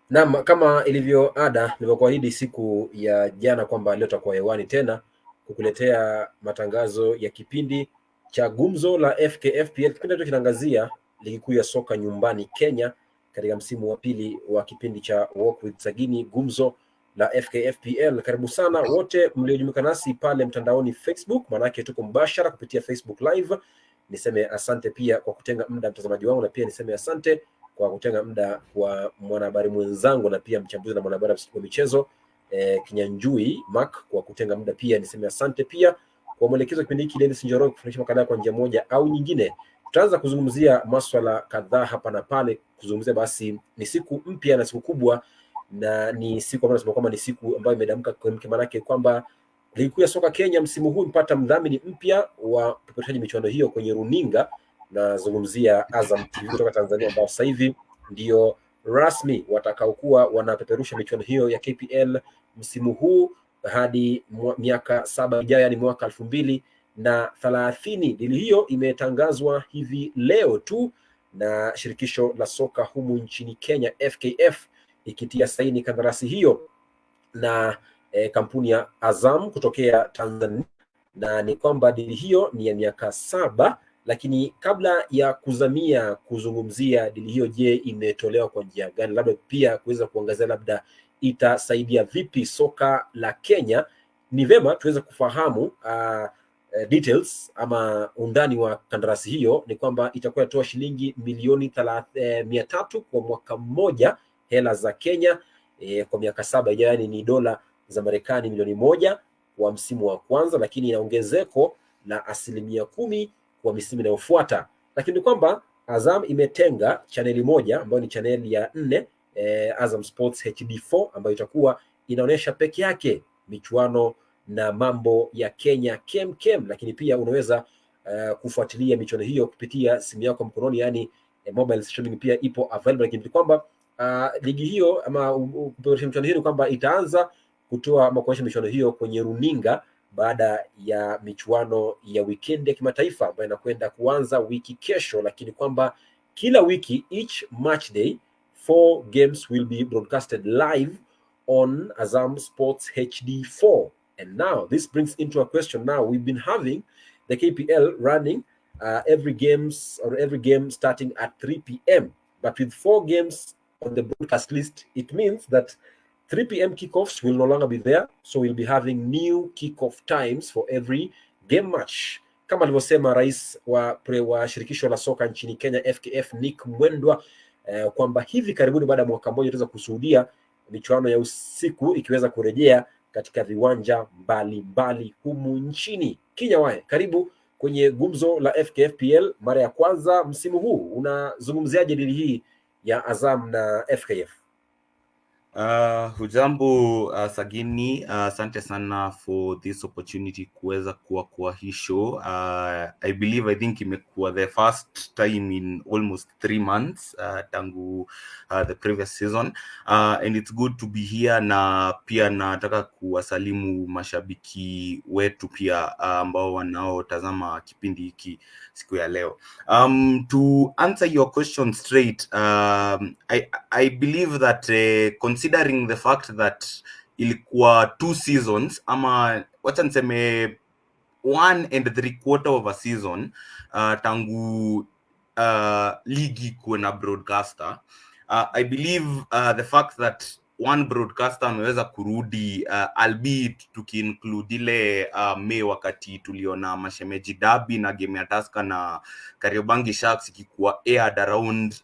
Naam, kama ilivyo ada, nilivyokuahidi siku ya jana kwamba leo tutakuwa hewani tena kukuletea matangazo ya kipindi cha Gumzo la FKFPL. Kipindi hicho kinaangazia ligi kuu ya soka nyumbani Kenya katika msimu wa pili wa kipindi cha Walk with Sagini, Gumzo la FKFPL. Karibu sana wote mliojumuika nasi pale mtandaoni Facebook, maanake tuko mbashara kupitia Facebook Live. Niseme asante pia kwa kutenga muda mtazamaji wangu, na pia niseme asante kwa kutenga muda kwa mwanahabari mwenzangu na pia mchambuzi na mwanahabari wa michezo Kinyanjui Mark kwa kutenga muda pia. Niseme asante pia kwa mwelekezo wa kipindi hiki Dennis Njoro kufundisha makala kwa njia moja au nyingine. Tutaanza kuzungumzia masuala kadhaa hapa na pale, kuzungumzia basi ni siku mpya na siku kubwa, na ni siku ambayo tunasema kwamba ni siku ambayo imedamka kwa maana kwamba ligi kuu ya soka Kenya msimu huu mpata mdhamini mpya wa kupeperushaji michuano hiyo kwenye runinga. Nazungumzia Azam TV kutoka Tanzania, ambao sasa hivi ndio rasmi watakaokuwa wanapeperusha michuano hiyo ya KPL msimu huu hadi miaka 7 ijayo, yani mwaka 2030. Dili hiyo imetangazwa hivi leo tu na shirikisho la soka humu nchini Kenya FKF, ikitia saini kandarasi hiyo na kampuni ya Azam kutokea Tanzania, na ni kwamba dili hiyo ni ya miaka 7. Lakini kabla ya kuzamia kuzungumzia dili hiyo, je, imetolewa kwa njia gani, labda pia kuweza kuangazia labda itasaidia vipi soka la Kenya, ni vema tuweze kufahamu details ama undani wa kandarasi hiyo. Ni kwamba itakuwa inatoa shilingi milioni 300 kwa mwaka mmoja, hela za Kenya kwa miaka 7 ijayo, yani ni dola za Marekani milioni 1 kwa msimu wa kwanza, lakini ina ongezeko la 10% kwa misimu inayofuata. Lakini kwamba Azam imetenga chaneli moja ambayo ni chaneli ya 4, Azam Sports HD4, ambayo itakuwa inaonyesha peke yake michuano na mambo ya Kenya kem, lakini pia unaweza kufuatilia michuano hiyo kupitia simu yako mkononi, yani mobile streaming pia ipo available. Lakini kwamba ligi hiyo ama michuano hiyo kwamba itaanza kutoa makuonyesha michuano hiyo kwenye runinga baada ya michuano ya weekend ya kimataifa ambayo inakwenda kuanza wiki kesho. Lakini kwamba kila wiki, each match day, 4 games will be broadcasted live on Azam Sports HD4. And now this brings into a question. Now we've been having the KPL running every game starting at 3 p.m. But with 4 games on the broadcast list, it means that 3 p.m. kickoffs will no longer be there, so we'll be having new kickoff times for every game match. Kama alivyosema rais wa shirikisho la soka nchini Kenya FKF Nick Mwendwa, kwamba hivi karibuni baada ya mwaka mmoja tutaweza kushuhudia michuano ya usiku ikiweza kurejea katika viwanja mbalimbali humu nchini. Kinyawae, karibu kwenye Gumzo la FKFPL mara ya kwanza msimu huu. Unazungumziaje dili hii ya Azam na FKF? Hujambo Sagini, asante sana for this opportunity kuweza kuwa kwa hii show. I think imekuwa the first time in almost 3 months tangu the previous season, and it's good to be here. Na pia nataka kuwasalimu mashabiki wetu pia ambao wanaotazama kipindi hiki siku ya leo. To answer your question straight, I believe that considering the fact that ilikuwa 2 seasons ama wacha niseme 1.75 of a season tangu ligi kuwe na broadcaster, I believe the fact that one broadcaster ameweza kurudi, albeit tukiinclude ile May wakati tuliona mashemeji derby na game ya Tusker na Kariobangi Sharks ikikuwa aired around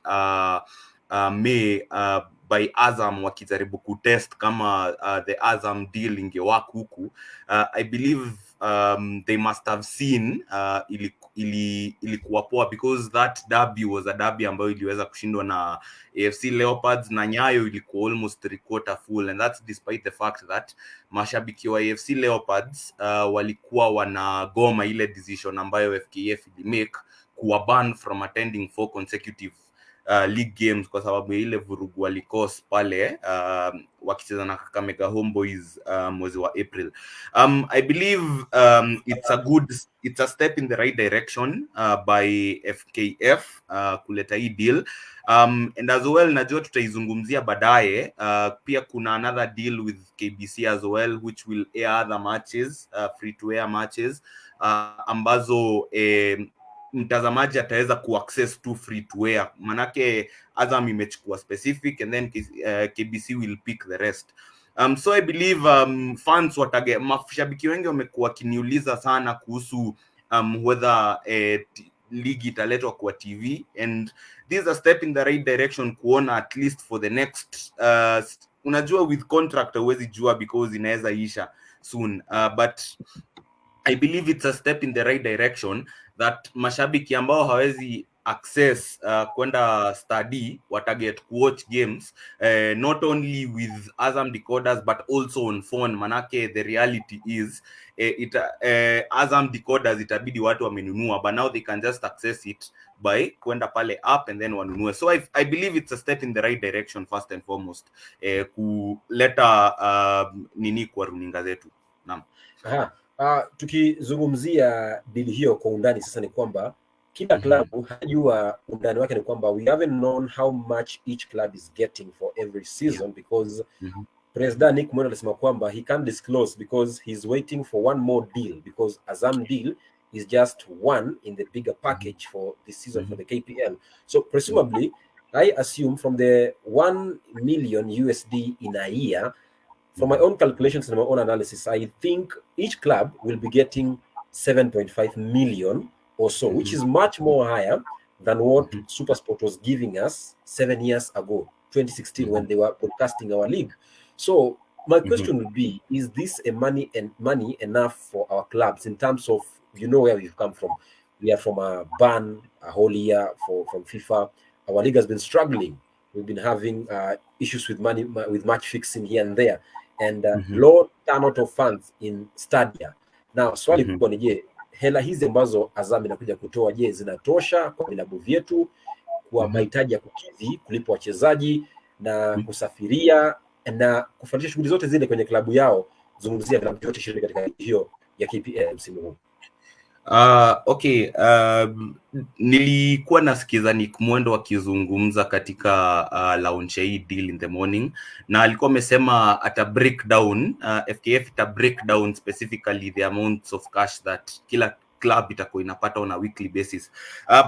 May by Azam wakijaribu kutest kama the Azam deal ingewak huku. I believe they must have seen ilikuwa poa, because that derby was a derby ambayo iliweza kushindwa na AFC Leopards, na Nyayo ilikuwa almost 3/4 full, and that's despite the fact that mashabiki wa AFC Leopards walikuwa wanagoma ile decision ambayo FKF ilimake kuwa ban from attending 4 consecutive league games kwa sababu ile vurugu walikos pale wakicheza na Kakamega Homeboys mwezi wa April. I believe it's a step in the right direction by FKF kuleta hii deal. And as well najua tutaizungumzia baadaye. Pia kuna another deal with KBC as well which will air other matches, free to air matches ambazo mtazamaji ataweza kuaccess to free to air, manake Azam imechukua specific and then KBC will pick the rest. So I believe fans mashabiki wengi wamekuwa kiniuliza sana kuhusu whether ligi italetwa kwa TV, and this is a step in the right direction kuona at least for the next unajua with contract huwezi jua because inaweza isha soon, but I believe it's a step in the right direction that mashabiki ambao hawezi access kwenda study wataget kuwatch games not only with Azam decoders but also on phone, manake the reality is Azam decoders itabidi watu wamenunua, but now they can just access it by kwenda pale app and then wanunue. So I believe it's a step in the right direction first and foremost kuleta nini kwa runinga zetu. Naam. Tukizungumzia dili hiyo kwa undani sasa ni kwamba kila klabu hajua undani wake, ni kwamba we haven't known how much each club is getting for every season because President Nick Mwendo alisema kwamba he can't disclose because he's waiting for one more deal because Azam deal is just one in the bigger package for this season for the KPL. So presumably I assume from the 1 million USD in a year, from my own calculations and my own analysis, I think each club will be getting 7.5 million or so, which is much more higher than what SuperSport was giving us 7 years ago, 2016, when they were broadcasting our league. So my question would be, is this a money enough for our clubs in terms of, you know, where we've come from? We are from a ban a whole year from FIFA. Our league has been struggling. We've been having issues with money, with match fixing here and there, and low turnout of funds in stadia. Now swali kubwa ni je, hela hizi ambazo Azam inakuja kutoa, je, zinatosha kwa vilabu vyetu kwa mahitaji ya kukidhi, kulipa wachezaji na kusafiria na kufanikisha shughuli zote zile kwenye klabu yao? Zungumzia vilabu vyote shiriki katika hiyo ya KPL msimu huu. Okay, nilikuwa nasikiza Nick Mwendo akizungumza katika launch hii deal in the morning, na alikuwa amesema ata breakdown FKF ita breakdown specifically the amounts of cash that kila club itakuwa inapata on a weekly basis.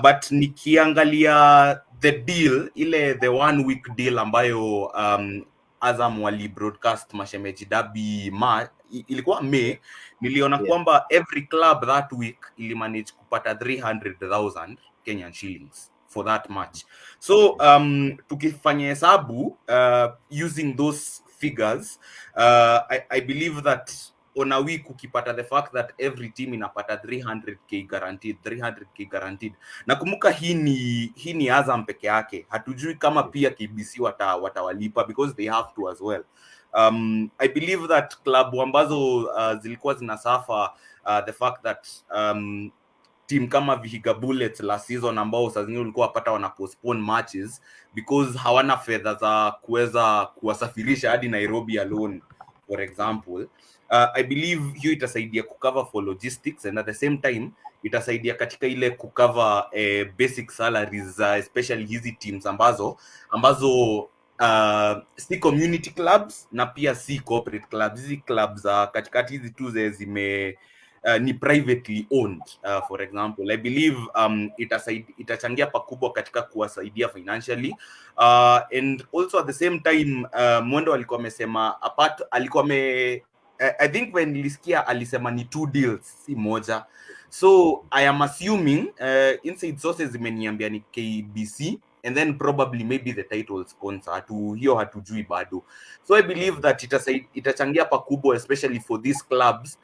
But nikiangalia the deal, ile the 1 week deal ambayo Azam wali broadcast Mashemeji Derby ilikuwa May, niliona kwamba every club that week ili manage kupata 300,000 Kenyan shillings for that match. So tukifanya hesabu using those figures, I believe that on a week ukipata the fact that every team inapata 300k guaranteed. Nakumbuka hii ni Azam peke yake, hatujui kama pia KBC watawalipa because they have to as well. I believe that club ambazo zilikuwa zinasuffer the fact that team kama Vihiga Bullets last season ambao saa zingine ulikuwa wapata wana postpone matches because hawana fedha za kuweza kuwasafirisha hadi Nairobi alone for example. I believe hiyo itasaidia kucover for logistics and at the same time itasaidia katika ile kucover basic salaries especially hizi teams ambazo si community clubs na pia si corporate clubs. Hizi clubs katikati hizi tu zime ni privately owned for example. I believe itachangia pakubwa katika kuwasaidia financially and also at the same time Mwendo alikuwa amesema I think when nilisikia alisema ni 2 deals si moja, so I am assuming inside sources zimeniambia ni KBC and then probably maybe the title sponsor, hiyo hatujui bado. So I believe that itachangia pakubwa especially for these clubs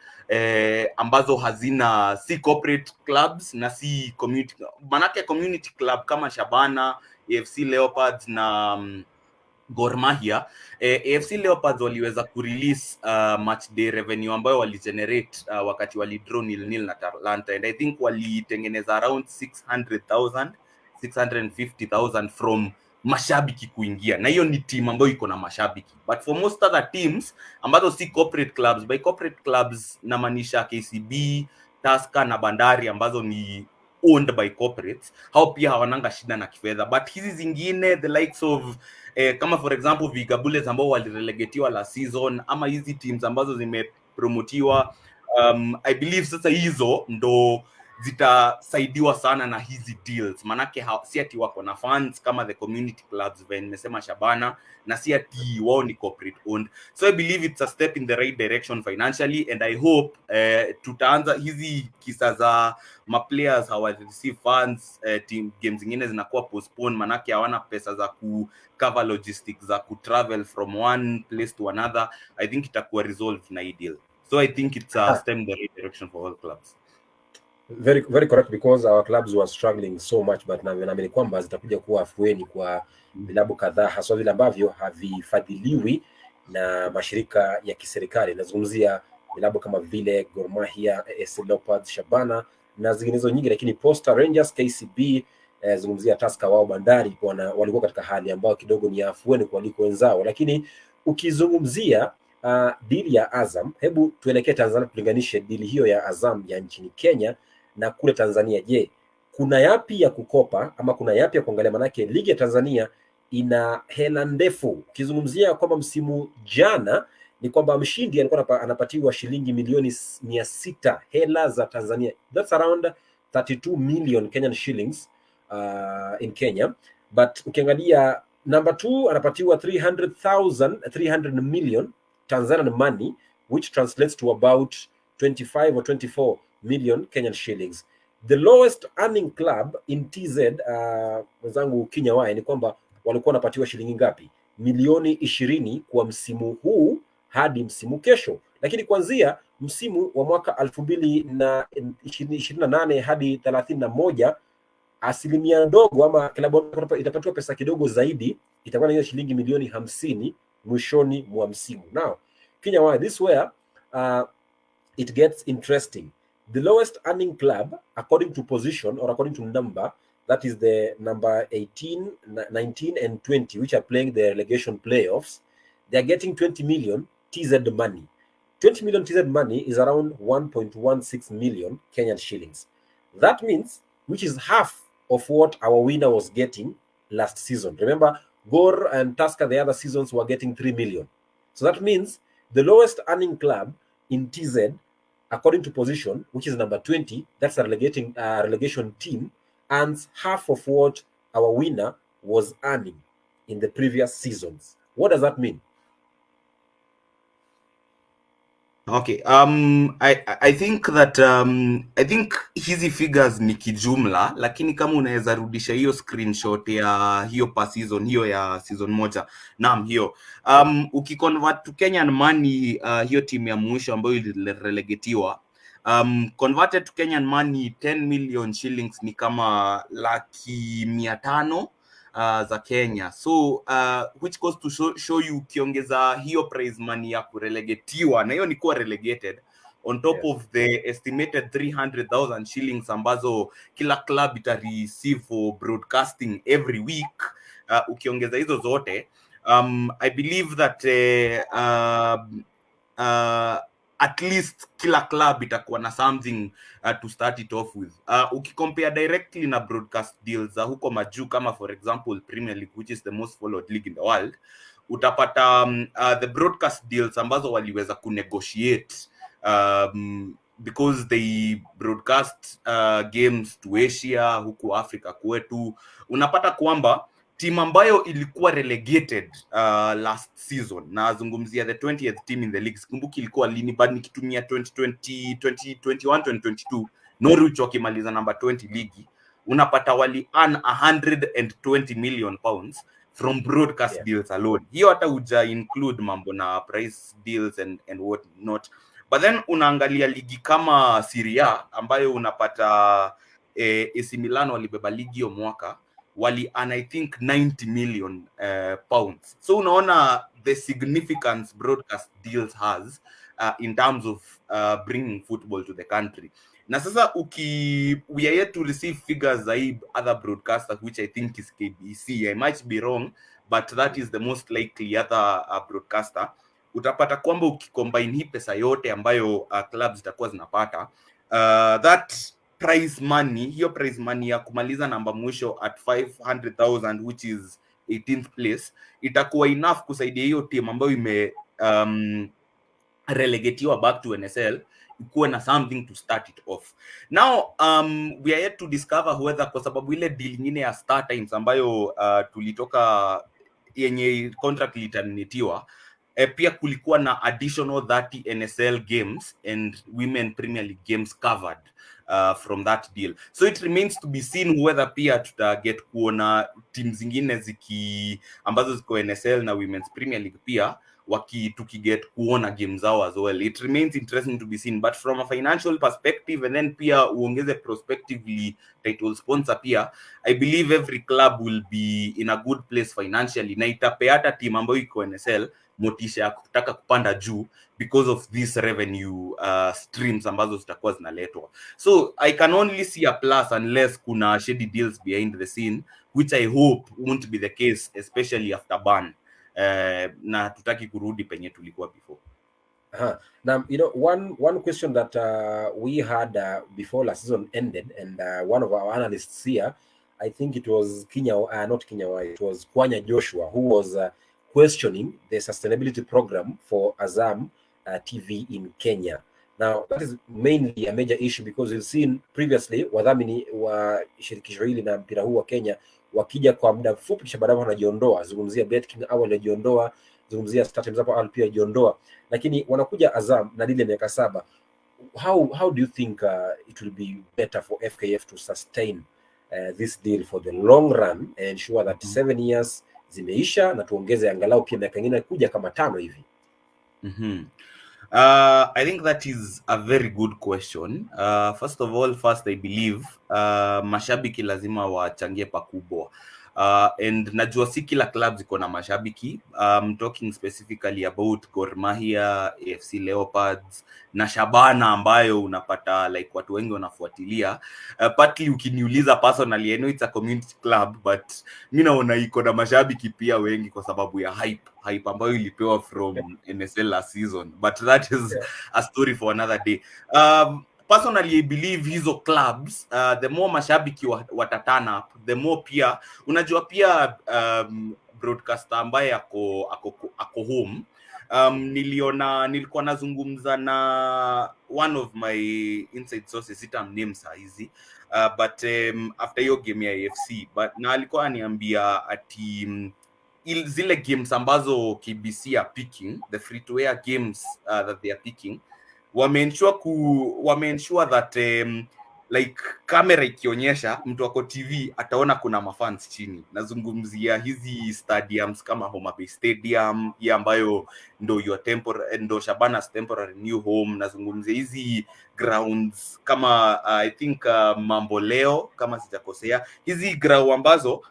ambazo hazina si corporate clubs na si community, manake community club kama Shabana, AFC Leopards na Gor Mahia. AFC Leopards waliweza kurelease Matchday revenue ambayo waligenerate wakati walidraw 0-0 na Atalanta, and I think walitengeneza around 600,000 650,000 from mashabiki kuingia, na hiyo ni team ambayo iko na mashabiki. But for most other teams ambazo si corporate clubs, by corporate clubs namaanisha KCB, Tusker na Bandari ambazo ni owned by corporates, hao pia hawananga shida na kifedha. But hizi zingine the likes of kama for example Viga Bullets ambao walirelegatiwa last season, ama hizi teams ambazo zimepromotiwa, I believe sasa hizo ndo zitasaidiwa sana na hizi deals, manake si ati wako na funds kama the community clubs when nimesema Shabana, na si ati wao ni corporate owned. So I believe it's a step in the right direction financially, and I hope tutaanza hizi kisa za players hawa receive funds, team games zingine zinakuwa postpone manake hawana pesa za ku cover logistics za ku travel from one place to another. I think itakuwa resolved na hii deal. So I think it's a step in the right direction for all clubs. Very, very correct, because our clubs were struggling so much, but naamini kwamba zitakuja kuwa afueni kwa vilabu kadhaa, haswa vile ambavyo havifadhiliwi na mashirika ya kiserikali. Nazungumzia vilabu kama vile Gor Mahia, AS Leopards, Shabana na zinginezo nyingi, lakini Posta Rangers, KCB, zungumzia Tusker, wao Bandari walikuwa katika hali ambayo kidogo ni afueni kuliko wenzao. Lakini ukizungumzia deal ya Azam, hebu tuelekee Tanzania, tulinganishe deal hiyo ya Azam ya nchini Kenya na kule Tanzania. Je, kuna yapi ya kukopa ama kuna yapi ya kuangalia? Manake ligi ya Tanzania ina hela ndefu. Ukizungumzia kwamba msimu jana ni kwamba mshindi alikuwa anapatiwa shilingi milioni 600 hela za Tanzania. That's around 32 million Kenyan shillings in Kenya. But ukiangalia number 2 anapatiwa 300 million Tanzanian money, which translates to about 25 or 24 million Kenyan shillings. The lowest earning club in TZ, wenzangu Kenya wae, ni kwamba walikuwa wanapatiwa shilingi ngapi? Milioni 20 kwa msimu huu hadi msimu kesho. Lakini kuanzia msimu wa mwaka 2028 hadi 31, asilimia ndogo ama klabu itapatiwa pesa kidogo zaidi, itakuwa ni shilingi milioni 50 mwishoni mwa msimu. Now, Kenya wae, this where it gets interesting. The lowest earning club, according to position or according to number, that is the number 18, 19 and 20, which are playing the relegation playoffs, they are getting 20 million TZ money. 20 million TZ money is around 1.16 million Kenyan shillings. That means, which is half of what our winner was getting last season. Remember, Gor and Tusker the other seasons were getting 3 million. So that means the lowest earning club in TZ, according to position, which is number 20, that's a relegation team, earns half of what our winner was earning in the previous seasons. What does that mean? Okay, I think that I think hizi figures ni kijumla, lakini kama unaweza rudisha hiyo screenshot ya hiyo per season, hiyo ya season moja, naam hiyo ukiconvert to Kenyan money, hiyo team ya mwisho ambayo ilirelegatiwa, converted to Kenyan money 10 million shillings ni kama 500,000 za Kenya. So which goes to show you, ukiongeza hiyo prize money ya kurelegatiwa, na hiyo ni kuwa relegated, on top of the estimated 300,000 shillings ambazo kila club ita receive for broadcasting every week, ukiongeza hizo zote, I believe that at least kila club itakuwa na something to start it off with. Ukicompare directly na broadcast deals za huko majuu kama for example Premier League, which is the most followed league in the world, utapata the broadcast deals ambazo waliweza kunegotiate because they broadcast games to Asia, huku Africa kwetu, unapata kwamba team ambayo ilikuwa relegated last season, na azungumzia the 20th team in the league, sikumbuki ilikuwa lini, but nikitumia 2020, 2021, 2022, Norwich wakimaliza number 20 ligi, unapata wali earn 120 million pounds from broadcast deals alone. Hiyo hata uja include mambo na price deals and what not. But then unaangalia ligi kama Serie A ambayo unapata AC Milan walibeba ligi hiyo mwaka, wali earn I think 90 million pounds. So unaona the significance broadcast deals has in terms of bringing football to the country. Na sasa we are yet to receive figures za other broadcasters, which I think is KBC. I might be wrong, but that is the most likely other broadcaster. Utapata kwamba ukicombine hii pesa yote ambayo clubs zitakuwa zinapata, that prize money, hiyo prize money ya kumaliza namba mwisho at 500,000, which is 18th place, itakuwa enough kusaidia hiyo team ambayo ime relegatiwa back to NSL ikuwe na something to start it off. Now we are yet to discover whether, kwa sababu ile deal nyingine ya Star Times ambayo tulitoka yenye contract ilitanitiwa, pia kulikuwa na additional 30 NSL games and Women Premier League games covered from that deal. So it remains to be seen whether pia tutaget kuona teams zingine ambazo ziko NSL na Women's Premier League pia tukiget kuona games zao as well. It remains interesting to be seen, but from a financial perspective and then pia uongeze prospectively title sponsor pia, I believe every club will be in a good place financially, na itapea hata team ambayo iko NSL motisha ya kutaka kupanda juu because of these revenue streams ambazo zitakuwa zinaletwa. So I can only see a plus unless kuna shady deals behind the scene, which I hope won't be the case, especially after ban. Na tutaki kurudi penye tulikuwa before. Now, you know, one question that we had before last season ended, and one of our analysts here, I think it was not Kinyawa, it was Kwanya Joshua, who was questioning the sustainability program for Azam TV in Kenya. Now, that is mainly a major issue because we've seen previously wadhamini wa shirikisho hili na mpira huu wa Kenya wakija kwa muda mfupi kisha baadaye wanajiondoa. Zungumzia BetKing awali alijiondoa, zungumzia Star Times hapo awali pia alijiondoa, lakini wanakuja Azam na dili ya miaka 7. How do you think it will be better for FKF to sustain this deal for the long run and ensure that 7 years zimeisha na tuongeze angalau pia miaka mingine kuja kama 5 hivi? I think that is a very good question. First of all, I believe mashabiki lazima wachangie pakubwa. And najua si kila club ziko na mashabiki. I'm talking specifically about Gor Mahia, AFC Leopards na Shabana ambayo unapata like watu wengi wanafuatilia. Partly ukiniuliza personally, I know it's a community club, but mimi naona iko na mashabiki pia wengi kwa sababu ya hype ambayo ilipewa from NSL last season, but that is a story for another day. Personally, I believe hizo clubs, the more mashabiki watatana up, the more pia unajua pia broadcaster ambaye ako home. Nilikuwa nazungumza na one of my inside sources, sitam name saa hizi, but after hiyo game ya AFC, but na alikuwa aniambia ati zile games ambazo KBC are picking, the free to air games that they are picking, wame-ensure that like kamera ikionyesha mtu wako TV ataona kuna mafans chini. Nazungumzia hizi stadiums kama Homa Bay Stadium ya ambayo ndo Shabana's temporary new home. Nazungumzia hizi grounds kama I think Mamboleo kama sijakosea, hizi ground ambazo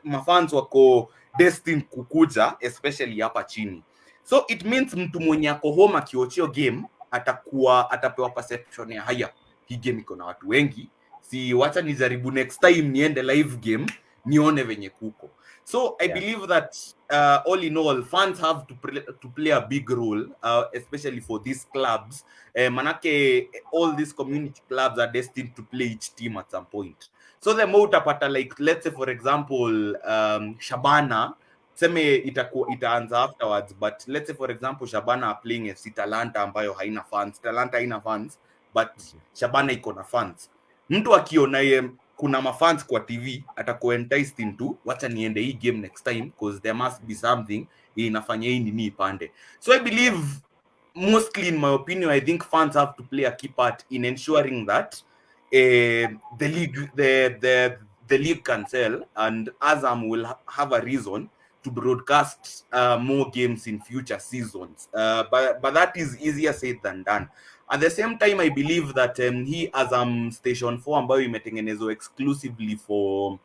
mafans wako destined kukuja, especially hapa chini. So it means mtu mwenye ako home akiochio game atapewa perception ya haya, hii game iko na watu wengi, si wacha nijaribu next time niende live game nione venye kuko. So I believe that all in all, fans have to play a big role, especially for these clubs. Manake all these community clubs are destined to play each team at some point. So the more utapata, like let's say for example Shabana, seme itaanza afterwards, but let's say for example Shabana are playing FC Talanta ambayo haina fans. Talanta haina fans, but Shabana iko na fans. Mtu akiona kuna mafans kwa TV atakuwa enticed into wacha niende hii game next time because there must be something inafanya hii nini ipande. So I believe mostly, in my opinion, I think fans have to play a key part in ensuring that the league can sell, and Azam will have a reason to broadcast more games in future seasons. But that is easier said than done. At the same time, I believe that he Azam Station 4 ambayo imetengenezwa exclusively for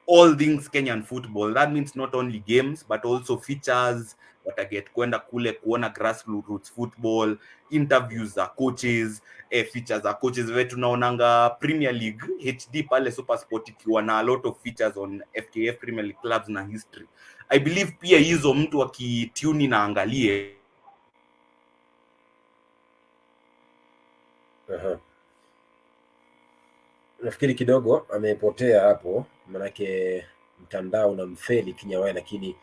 all things Kenyan football. That means not only games but also features, wataget kwenda kule kuona grassroots football, interviews za coaches, features za coaches wetu tunaonanga Premier League HD pale SuperSport ikiwa na a lot of features on FKF Premier League clubs na history. I believe pia hizo mtu akitune na angalie. Nafikiri kidogo amepotea hapo, manake mtandao na mfeli Kinyawai, lakini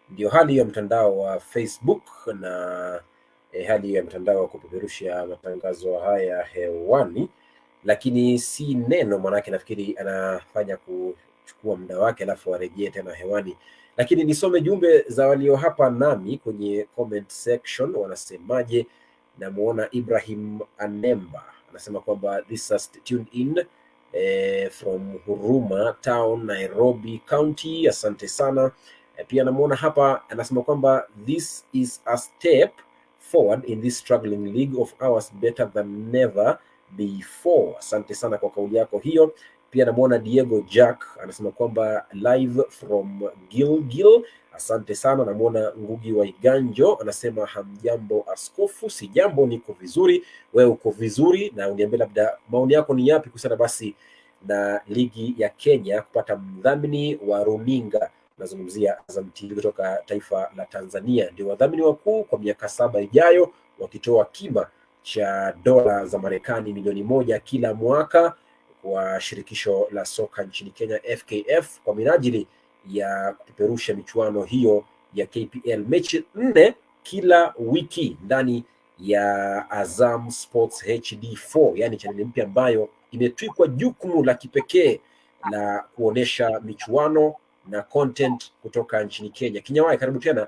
ndio hali hiyo mtandao wa Facebook na hali ya mtandao wa kupeperusha matangazo haya hewani, lakini si neno, manake nafikiri anafanya kuchukua muda wake alafu arejee tena hewani. Lakini nisome jumbe za walio hapa nami kwenye comment section, wanasemaje. Namuona Ibrahim Anemba anasema kwamba this is tuned in from Huruma Town, Nairobi County. Asante sana. Pia namuona hapa anasema kwamba this is a step forward in this struggling league of ours, better than never before. Asante sana kwa kauli yako hiyo. Pia namuona Diego Jack anasema kwamba live from Gilgil. Asante sana. Namuona Ngugi wa Iganjo anasema hamjambo askofu. Si jambo, niko vizuri. Wewe uko vizuri? Na uniambie labda maoni yako ni yapi kuhusiana basi na ligi ya Kenya kupata mdhamini wa runinga. Nazungumzia Azam TV kutoka taifa la Tanzania, ndio wadhamini wakuu kwa miaka 7 ijayo, wakitoa kima cha dola za Marekani milioni 1 kila mwaka kwa shirikisho la soka nchini Kenya FKF kwa minajili ya kupeperusha michuano hiyo ya KPL, mechi 4 kila wiki ndani ya Azam Sports HD4, yani chaneli mpya ambayo imetwikwa jukumu la kipekee la kuonesha michuano na content kutoka nchini Kenya. Kinyawai, karibu tena.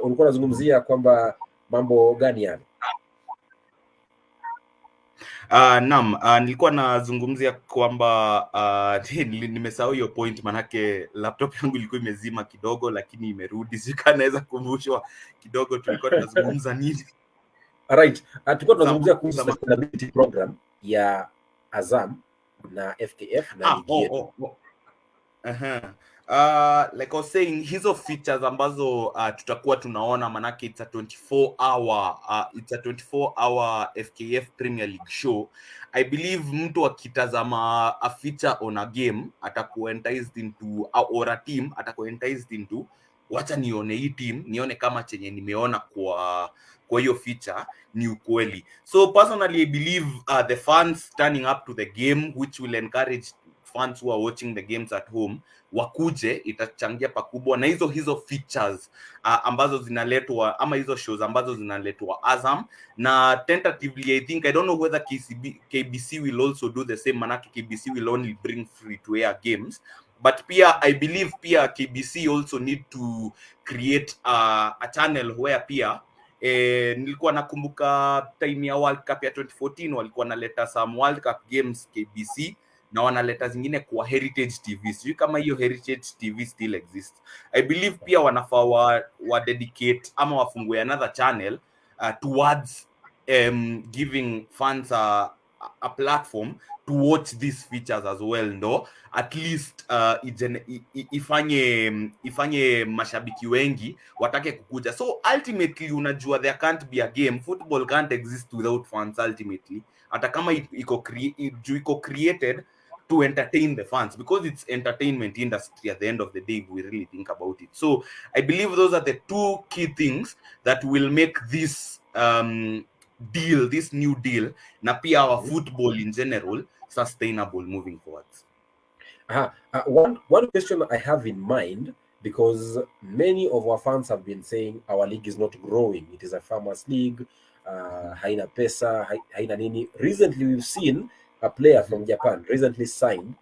Ulikuwa unazungumzia kwamba mambo gani yani? Naam, nilikuwa nazungumzia kwamba nimesahau hiyo point, manake laptop yangu ilikuwa imezima kidogo, lakini imerudi. Sika naweza kumbushwa kidogo tulikuwa tunazungumza nini. Alright, tulikuwa tunazungumzia kuhusu sustainability program ya Azam na FKF na ligi yetu. Like I was saying, hizo features ambazo tutakuwa tunaona, manake it's a 24-hour FKF Premier League show. I believe mtu akitazama a feature on a game atakuwa enticed into, or a team atakuwa enticed into, wacha nione hii team, nione kama chenye nimeona kwa hiyo feature ni ukweli. So personally I believe the fans turning up to the game, which will encourage fans who are watching the games at home wakuje, itachangia pakubwa. Na hizo features ambazo zinaletwa, ama hizo shows ambazo zinaletwa Azam, na tentatively I think, I don't know whether KBC will also do the same, manake KBC will only bring free to air games, but pia I believe pia KBC also need to create a channel where pia nilikuwa nakumbuka time ya World Cup ya 2014 walikuwa naleta some World Cup games KBC, na wanaleta zingine kwa Heritage TV. Sijui kama hiyo Heritage TV still exists. I believe pia wanafaa wa dedicate ama wafungue another channel towards giving fans a platform to watch these features as well, ndo at least ifanye mashabiki wengi watake kukuja. So ultimately unajua there can't be a game, football can't exist without fans ultimately, hata kama iko created to entertain the fans, because it's entertainment industry at the end of the day if we really think about it. So I believe those are the two key things that will make this deal, this new deal, na pia our football in general sustainable moving forward. One question I have in mind, because many of our fans have been saying our league is not growing, it is a farmers league, haina pesa, haina nini. Recently we've seen a player from Japan recently signed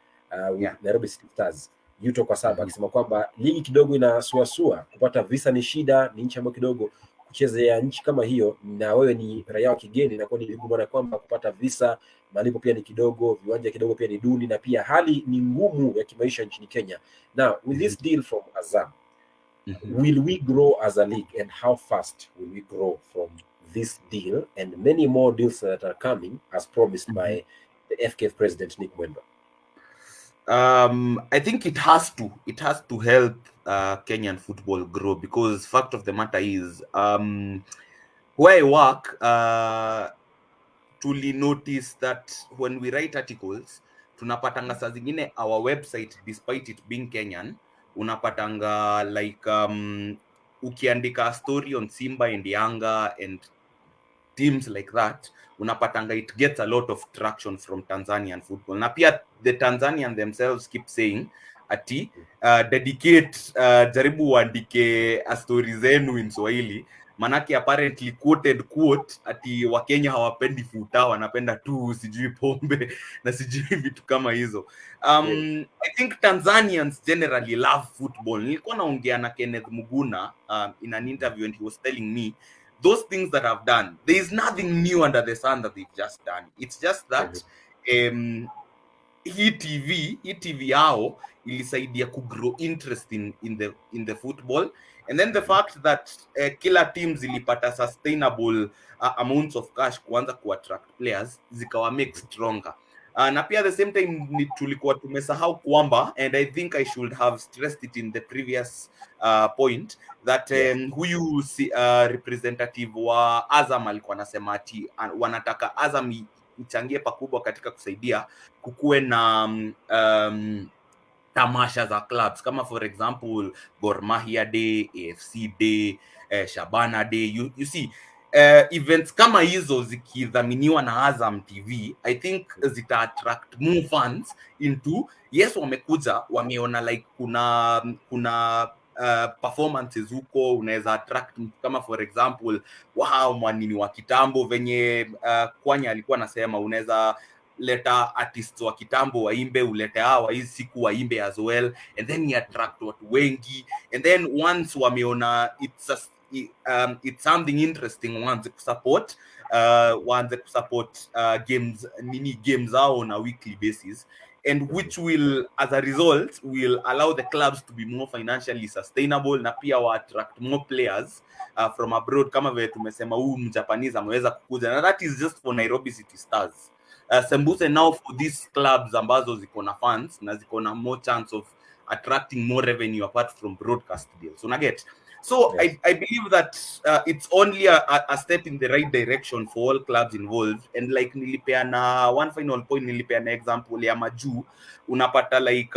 with Nairobi Stars, Yuto Kwasaba, akisema kwamba ligi kidogo inasuasua, kupata visa ni shida, ni nchi ambayo kidogo kuchezea nchi kama hiyo na wewe ni raia wa kigeni na kwa ni vigumu, na kwamba kupata visa, malipo pia ni kidogo, viwanja kidogo pia ni duni, na pia hali ni ngumu ya kimaisha nchini Kenya. Now with this deal from Azam, will we grow as a league, and how fast will we grow from this deal and many more deals that are coming as promised by the FKF president Nick Mwendwa? I think it has to help Kenyan football grow, because fact of the matter is, where I work, tuli notice that when we write articles, tunapatanga saa zingine our website, despite it being Kenyan, unapatanga like ukiandika a story on Simba and Yanga and teams like that, unapatanga it gets a lot of traction from Tanzanian football. Na pia the Tanzanian themselves keep saying ati dedicate jaribu uandike a story zenu in Swahili, manake apparently quote ati Wakenya hawapendi futa, wanapenda tu sijui pombe na sijui vitu kama hizo. I think Tanzanians generally love football. Nilikuwa naongea na Kenneth Muguna in an interview, and he was telling me those things that I've done, there is nothing new under the sun that they've just done. It's just that hii TV yao ilisaidia kugrow interest in the football, and then the fact that kila teams ilipata sustainable amounts of cash kuanza kuattract players, zikawa make stronger. Na pia at the same time tulikuwa tumesahau kwamba, and I think I should have stressed it in the previous point, that huyu representative wa Azam alikuwa anasema ati wanataka Azam ichangie pakubwa katika kusaidia kukuwe na tamasha za clubs, kama for example Gor Mahia Day, AFC Day, Shabana Day. You see events kama hizo zikidhaminiwa na Azam TV, I think zita attract more fans into, yes, wamekuja wameona like kuna performances huko, unaweza attract kama for example mwanini wa kitambo venye Kwanya alikuwa anasema, unaweza leta artists wa kitambo waimbe, ulete hawa hizi siku waimbe as well, and then you attract watu wengi, and then once wameona it's something interesting, waanze kusupport games zao on a weekly basis, and which will, as a result, will allow the clubs to be more financially sustainable, na pia wa attract more players from abroad, kama vile tumesema huu Mjapanese ameweza kukuja, na that is just for Nairobi City Stars. Sembuse now for these clubs ambazo ziko na fans na ziko na more chance of attracting more revenue apart from broadcast deals. So yes. I believe that it's only a step in the right direction for all clubs involved, and like nilipeana one final point, nilipeana example ya Maju, unapata like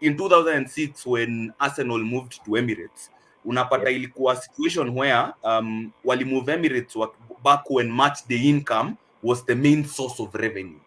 in 2006 when Arsenal moved to Emirates, unapata ilikuwa situation where wali move Emirates back when Matchday income was the main source of revenue,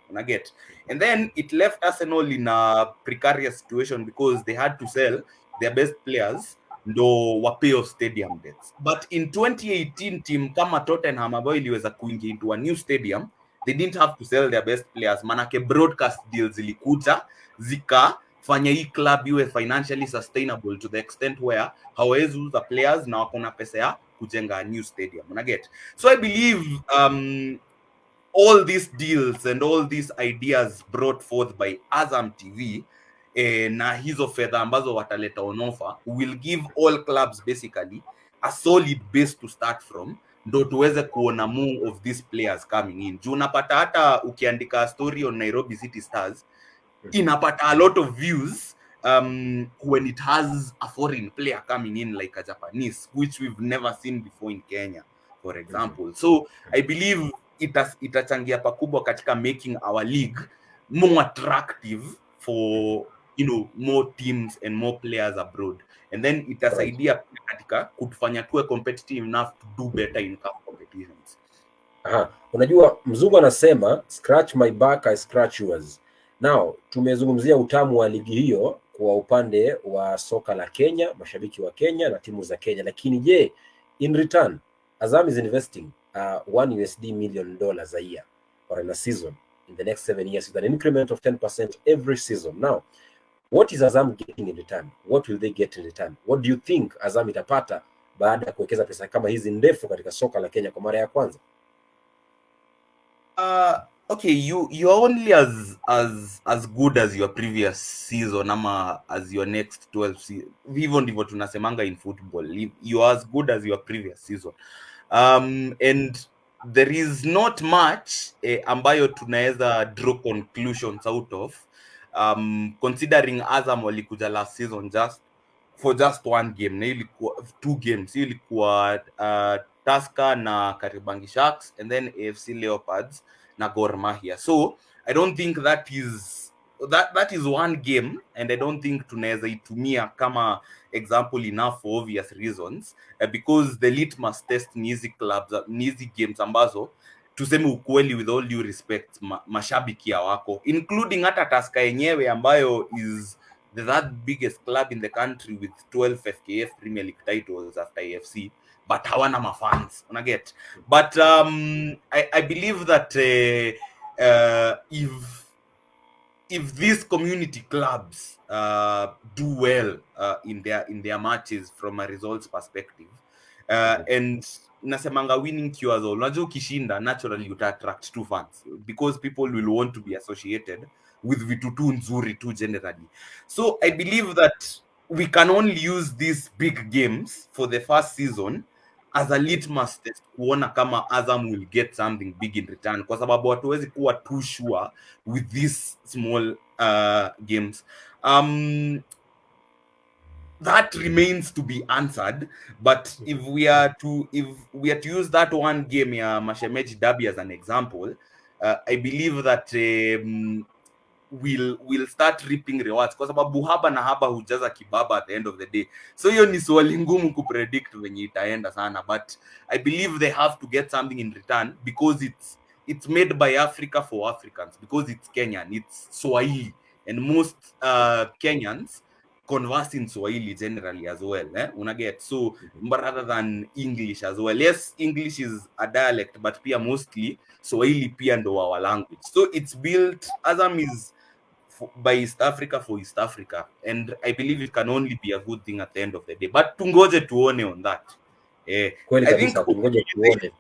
and then it left Arsenal in a precarious situation because they had to sell their best players ndo wapay of stadium debts. But in 2018 team kama Tottenham ambayo iliweza kuingia into a new stadium, they didn't have to sell their best players, manake broadcast deals zilikuja zikafanya hii club iwe financially sustainable to the extent where hawawezi uza players na wako na pesa ya kujenga a new stadium, so I believe all these deals and all these ideas brought forth by Azam TV na hizo fedha ambazo wataleta on offer will give all clubs basically a solid base to start from, ndo tuweze kuona more of these players coming in. Juu unapata hata ukiandika story on Nairobi City Stars inapata a lot of views when it has a foreign player coming in like a Japanese, which we've never seen before in Kenya, for example. So I believe itachangia pakubwa katika making our league more attractive for more teams and more players abroad, and then itasaidia katika kutufanya tuwe competitive enough to do better in cup competitions. Unajua mzungu anasema scratch my back I scratch yours. Now tumezungumzia utamu wa ligi hiyo kwa upande wa soka la Kenya, mashabiki wa Kenya na timu za Kenya, lakini je, in return Azam is investing $1 million a year or in a season in the next 7 years with an increment of 10% every season. Now, what is Azam getting in return? What will they get in return? What do you think Azam itapata baada ya kuwekeza pesa kama hizi ndefu katika soka la Kenya kwa mara ya kwanza? Okay, you are only as good as your previous season ama as your next 12 season. Hivyo ndivyo tunasemanga in football. You are as good as your previous season. And there is not much ambayo tunaweza draw conclusions out of considering Azam walikuja last season for just one game, na ilikuwa 2 games, ilikuwa Tusker na Kariobangi Sharks, and then AFC Leopards na Gor Mahia. So I don't think that is one game, and I don't think tunaweza itumia kama example enough for obvious reasons, because the litmus test ni hizi clubs, ni hizi games ambazo tuseme ukweli, with all due respect, mashabiki wako, including hata Tusker yenyewe ambayo is the third biggest club in the country with 12 FKF Premier League titles after AFC, but hawana mafans, unaget. But I believe that if these community clubs do well in their matches from a results perspective, and nasemanga winning cures all, unajua ukishinda naturally uta attract two fans, because people will want to be associated with vitu tu nzuri tu generally. So I believe that we can only use these big games for the first season as a litmus test kuona kama Azam will get something big in return, kwa sababu hatuwezi kuwa too sure with these small games. That remains to be answered, but if we are to use that one game ya Mashemeji Derby as an example, I believe that we'll start reaping rewards, kwa sababu haba na haba hujaza kibaba at the end of the day. So hiyo ni swali ngumu kupredict venye itaenda sana, but I believe they have to get something in return, because it's made by Africa for Africans, because it's Kenyan, it's Swahili, and most Kenyans converse in Swahili generally as well, unaget. So rather than English as well. Yes, English is a dialect, but pia mostly Swahili pia ndo our language. So it's built, Azam is by East Africa for East Africa, and I believe it can only be a good thing at the end of the day. But tungoje tuone on that. I think tungoje tuone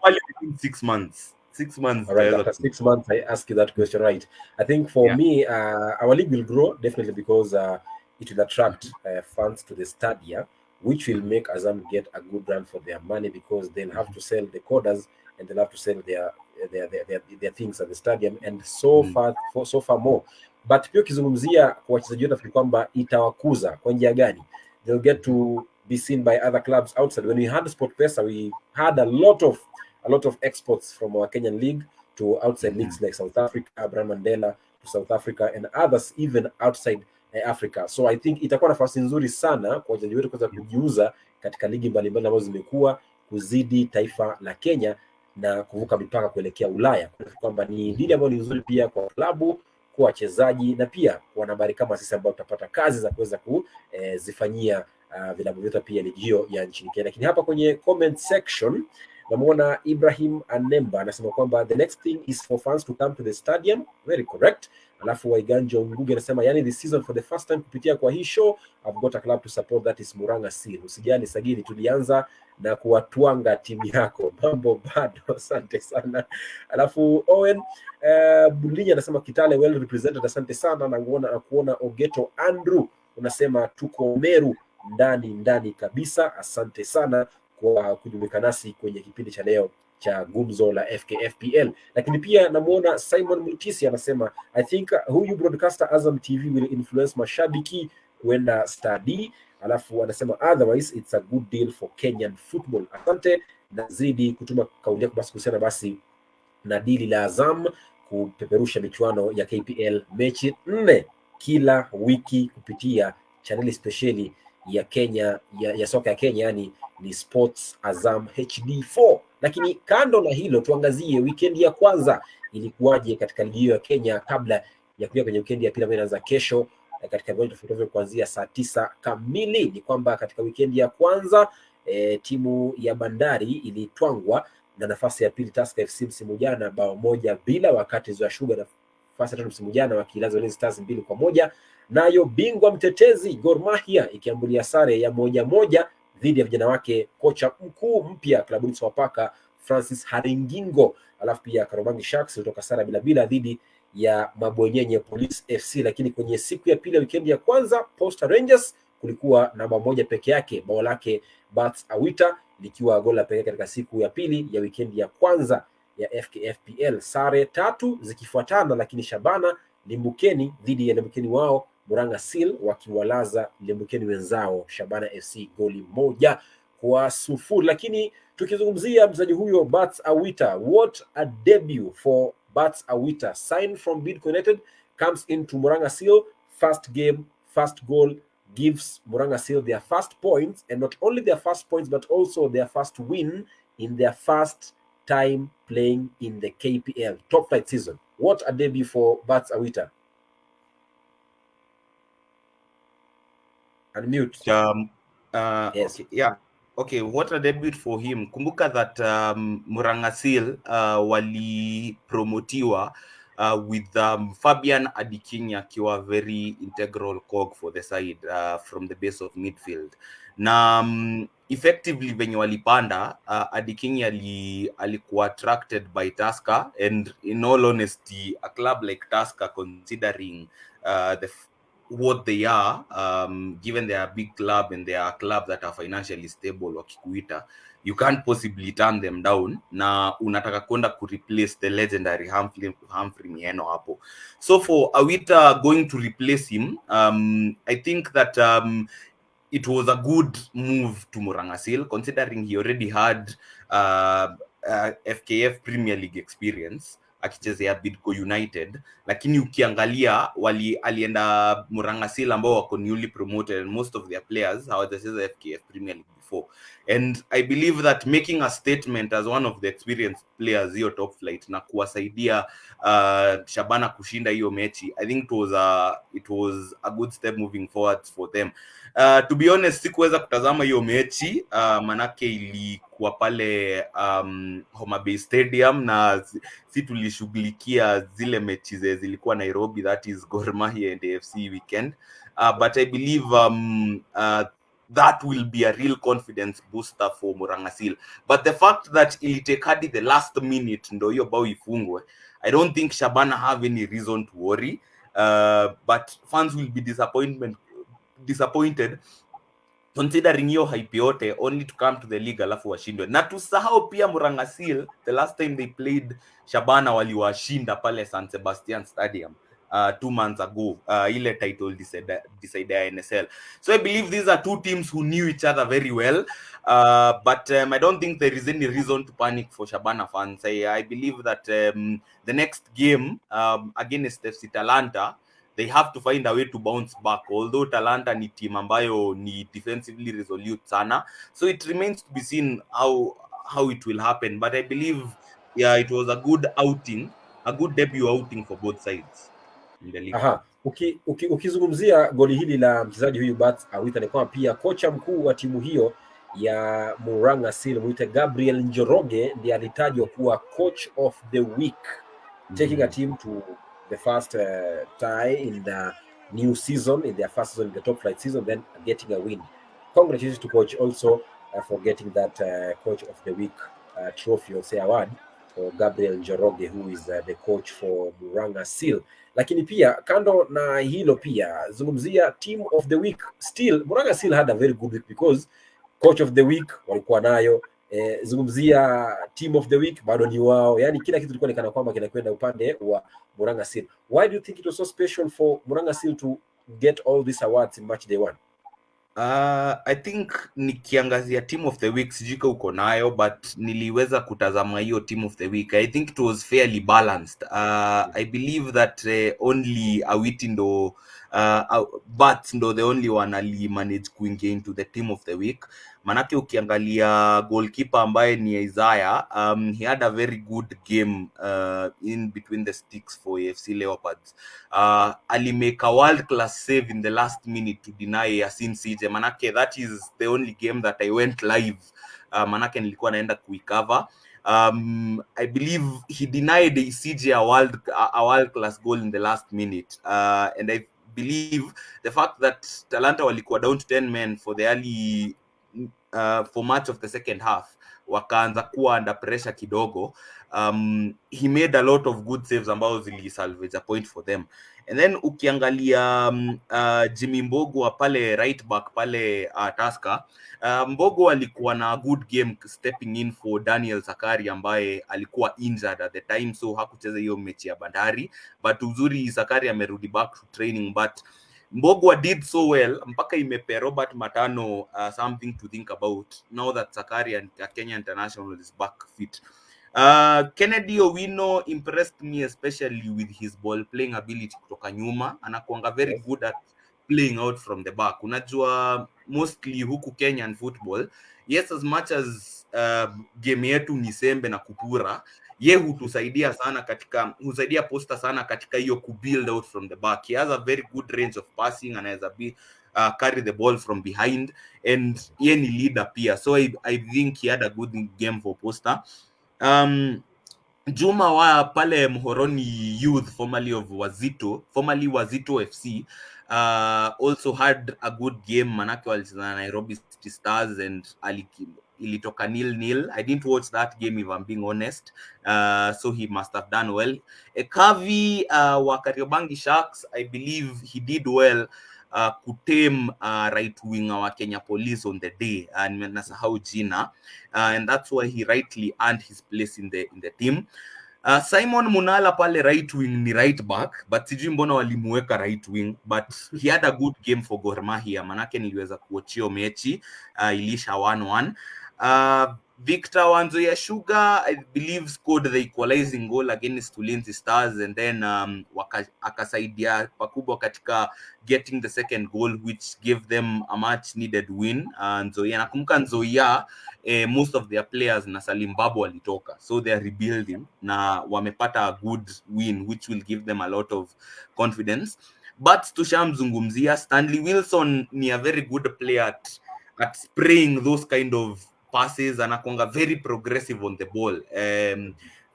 6 months. 6 months. All right, after 6 months, I ask you that question, right? I think for me, our league will grow definitely, because it will attract fans to the stadium, which will make Azam get a good run for their money, because they'll have to sell the coders, and they'll have to sell their things at the stadium, and so far more. But pia ukizungumzia kwa wachezaji wetu, nafikiri kwamba itawakuza kwa njia gani? They'll get to be seen by other clubs outside. When we had SportPesa, we had a lot of exports from our Kenyan league to outside leagues like South Africa, Abraham Mandela to South Africa, and others even outside Africa. So I think itakuwa nafasi nzuri sana kwa wachezaji wetu kuweza kujiuza katika ligi mbalimbali ambazo zimekuwa kuzidi taifa la Kenya na kuvuka mipaka kuelekea Ulaya. Kwa kwamba ni ligi ambayo ni nzuri pia kwa klabu, kwa wachezaji, na pia wanahabari kama sisi ambao tutapata kazi za kuweza kuzifanyia vilabu vyetu pia ligi hiyo ya nchini Kenya. Lakini hapa kwenye comment section namuona Ibrahim Anemba anasema kwamba the next thing is for fans to come to the stadium. Very correct. Alafu Waiganjo Nguge anasema yani this season for the first time kupitia kwa hii show I've got a club to support, that is Muranga Seal. Usijali Sagini, tulianza na kuwatwanga timu yako, mambo bado. Asante sana. Alafu Owen Bulinya anasema Kitale well represented, asante sana. Na kuona Ogeto Andrew unasema tuko Meru ndani kabisa, asante sana kwa kujumuika nasi kwenye kipindi cha leo cha Gumzo la FKFPL. Lakini pia namuona Simon Mutisi anasema I think huyu broadcaster Azam TV will influence mashabiki kwenda study. Alafu anasema otherwise it's a good deal for Kenyan football. Asante, nazidi kutuma kauli yako basi kuhusiana basi na dili la Azam kupeperusha michuano ya KPL mechi 4 kila wiki kupitia chaneli speciali ya Kenya ya soka ya Kenya, yani ni Sports Azam HD4. Lakini kando na hilo, tuangazie weekend ya kwanza ilikuwaje katika ligi hiyo ya Kenya kabla ya kuja kwenye weekend ya pili ambayo inaanza kesho katika viwanja tofauti kuanzia saa 9 kamili. Ni kwamba katika weekend ya kwanza timu ya Bandari ilitwangwa na nafasi ya pili Tusker FC msimu jana 1-0, wakati Zoya Sugar nafasi ya 3 msimu jana wakilaza Ulinzi Stars 2-1. Nayo bingwa mtetezi Gor Mahia ikiambulia sare ya 1-1 dhidi ya vijana wake kocha mkuu mpya klabuni Sofapaka Francis Haringingo. Alafu pia Kariobangi Sharks kutoka sare 2-2 dhidi ya Mabwenyenye Police FC. Lakini kwenye siku ya pili ya weekend ya kwanza Posta Rangers kulikuwa na bao moja peke yake, bao lake Bats Awita likiwa gola pekee katika siku ya pili ya weekend ya kwanza ya FKFPL. Sare 3 zikifuatana, lakini Shabana Limbukeni dhidi ya Limbukeni wao Murang'a Seal wakiwalaza Limbukeni wenzao Shabana FC goli 1-0. Lakini tukizungumzia mchezaji huyo Bats Awita, what a debut for Bats Awita, signed from Bidco United, comes into Murang'a Seal, first game, first goal, gives Murang'a Seal their first points, and not only their first points but also their first win in their first time playing in the KPL top flight season. What a debut for Bats Awita. Unmute. Yes. Okay, yeah. Okay, what a debut for him. Kumbuka that Murang'a Seal walipromotiwa with Fabian Adikinya akiwa very integral cog for the side from the base of midfield. Na effectively venye walipanda Adikinya alikuwa attracted by Tusker, and in all honesty a club like Tusker, considering what they are, given they are a big club and they are a club that are financially stable, wakikuita, you can't possibly turn them down na unataka kwenda ku replace the legendary Humphrey Mieno hapo. So for Awita going to replace him, I think that it was a good move to Murang'a Seal, considering he already had FKF Premier League experience akichezea Bidco United, lakini ukiangalia alienda Murang'a Seal ambao wako newly promoted, and most of their players hawajacheza FKF Premier League before, and I believe that making a statement as one of the experienced players hiyo top flight na kuwasaidia Shabana kushinda hiyo mechi, I think it was a good step moving forward for them. To be honest, sikuweza kutazama hiyo mechi manake ilikuwa pale Homa Bay Stadium na si tulishughulikia zile mechi zilikuwa Nairobi, that is Gor Mahia and AFC weekend, but I believe that will be a real confidence booster for Murang'a Seal. But the fact that ilitake hadi the last minute ndo hiyo bao ifungwe, I don't think Shabana have any reason to worry, but fans will be disappointed considering hiyo hype yote only to come to the league alafu washindwe. Na tusahau pia Murang'a Seal, the last time they played Shabana waliwashinda pale San Sebastian Stadium 2 months ago, ile title decider NSL. So I believe these are two teams who knew each other very well, but I don't think there is any reason to panic for Shabana fans. I believe that the next game against FC Talanta, they have to find a way to bounce back, although Talanta ni team ambayo ni defensively resolute sana, so it remains to be seen how it will happen, but I believe it was a good outing, a good debut outing for both sides in the league. Aha, ukizungumzia goli hili la mchezaji huyu Bats Awita, ni kwamba pia kocha mkuu wa timu hiyo ya Murang'a Seal muite Gabriel Njoroge ndiye alitajwa kuwa coach of the week, taking a team to the first tie in the new season, in their first season in the top flight season, then getting a win. Congratulations to coach also for getting that coach of the week trophy or say award for Gabriel Njoroge, who is the coach for Murang'a Seal. Lakini pia kando na hilo, pia zungumzia team of the week. Still Murang'a Seal had a very good week because coach of the week walikuwa nayo, zungumzia team of the week bado ni wao, yani kila kitu kilikuwa nikana kwamba kinakwenda upande wa Murang'a Seal. Why do you think it was so special for Murang'a Seal to get all these awards in match day 1? I think nikiangazia team of the week sijika uko nayo, but niliweza kutazama hiyo team of the week. I think it was fairly balanced. I believe that only Awiti ndo but ndo the only one ali manage kuingia into the team of the week. Manake ukiangalia goalkeeper ambaye ni Isaiah, he had a very good game in between the sticks for AFC Leopards. Ali make a world class save in the last minute to deny Yasin CJ. Manake that is the only game that I went live. Manake nilikuwa naenda kuicover. I believe he denied CJ a world class goal in the last minute, and I believe the fact that Talanta walikuwa down to 10 men for the early for much of the second half, wakaanza kuwa under pressure kidogo, he made a lot of good saves ambao zili salvage a point for them. And then ukiangalia Jimmy Mbogo pale right back pale Tusker, Mbogo alikuwa na good game stepping in for Daniel Sakari ambaye alikuwa injured at the time, so hakucheza hiyo mechi ya Bandari, but uzuri Sakari amerudi back to training, but Mbogo did so well mpaka imepea Robert Matano something to think about now that Sakari and Kenya International is back fit. Kennedy Owino impressed me especially with his ball playing ability kutoka nyuma. Anakuanga very good at playing out from the back. Unajua mostly huku Kenyan football, yes, as much as game yetu ni sembe na kupura, ye hutusaidia sana katika, husaidia Posta sana katika hiyo kubuild out from the back. He has a very good range of passing, anaweza carry the ball from behind, and ye ni leader pia, so I think he had a good game for Posta. Juma wa pale Muhoroni Youth, formerly Wazito FC, also had a good game, manake walicheza na Nairobi City Stars and ilitoka 0-0. I didn't watch that game if I'm being honest, so he must have done well. Kavi wa Kariobangi Sharks, I believe he did well kutame right winger wa Kenya Police on the day, and nasahau jina, and that's why he rightly earned his place in the team. Simon Munala pale right wing ni right back, but sijui mbona walimuweka right wing, but he had a good game for Gor Mahia, manake niliweza kuochio mechi, ilisha 1-1. Victor Wanzoya Sugar, I believe, scored the equalizing goal against Ulinzi Stars, and then akasaidia pakubwa katika getting the second goal, which gave them a much needed win. Nzoia, nakumbuka Nzoia, most of their players na Salim Babu walitoka, so they are rebuilding na wamepata a good win, which will give them a lot of confidence. But tushamzungumzia Stanley Wilson ni a very good player at spraying those kind of passes. Anakonga very progressive on the ball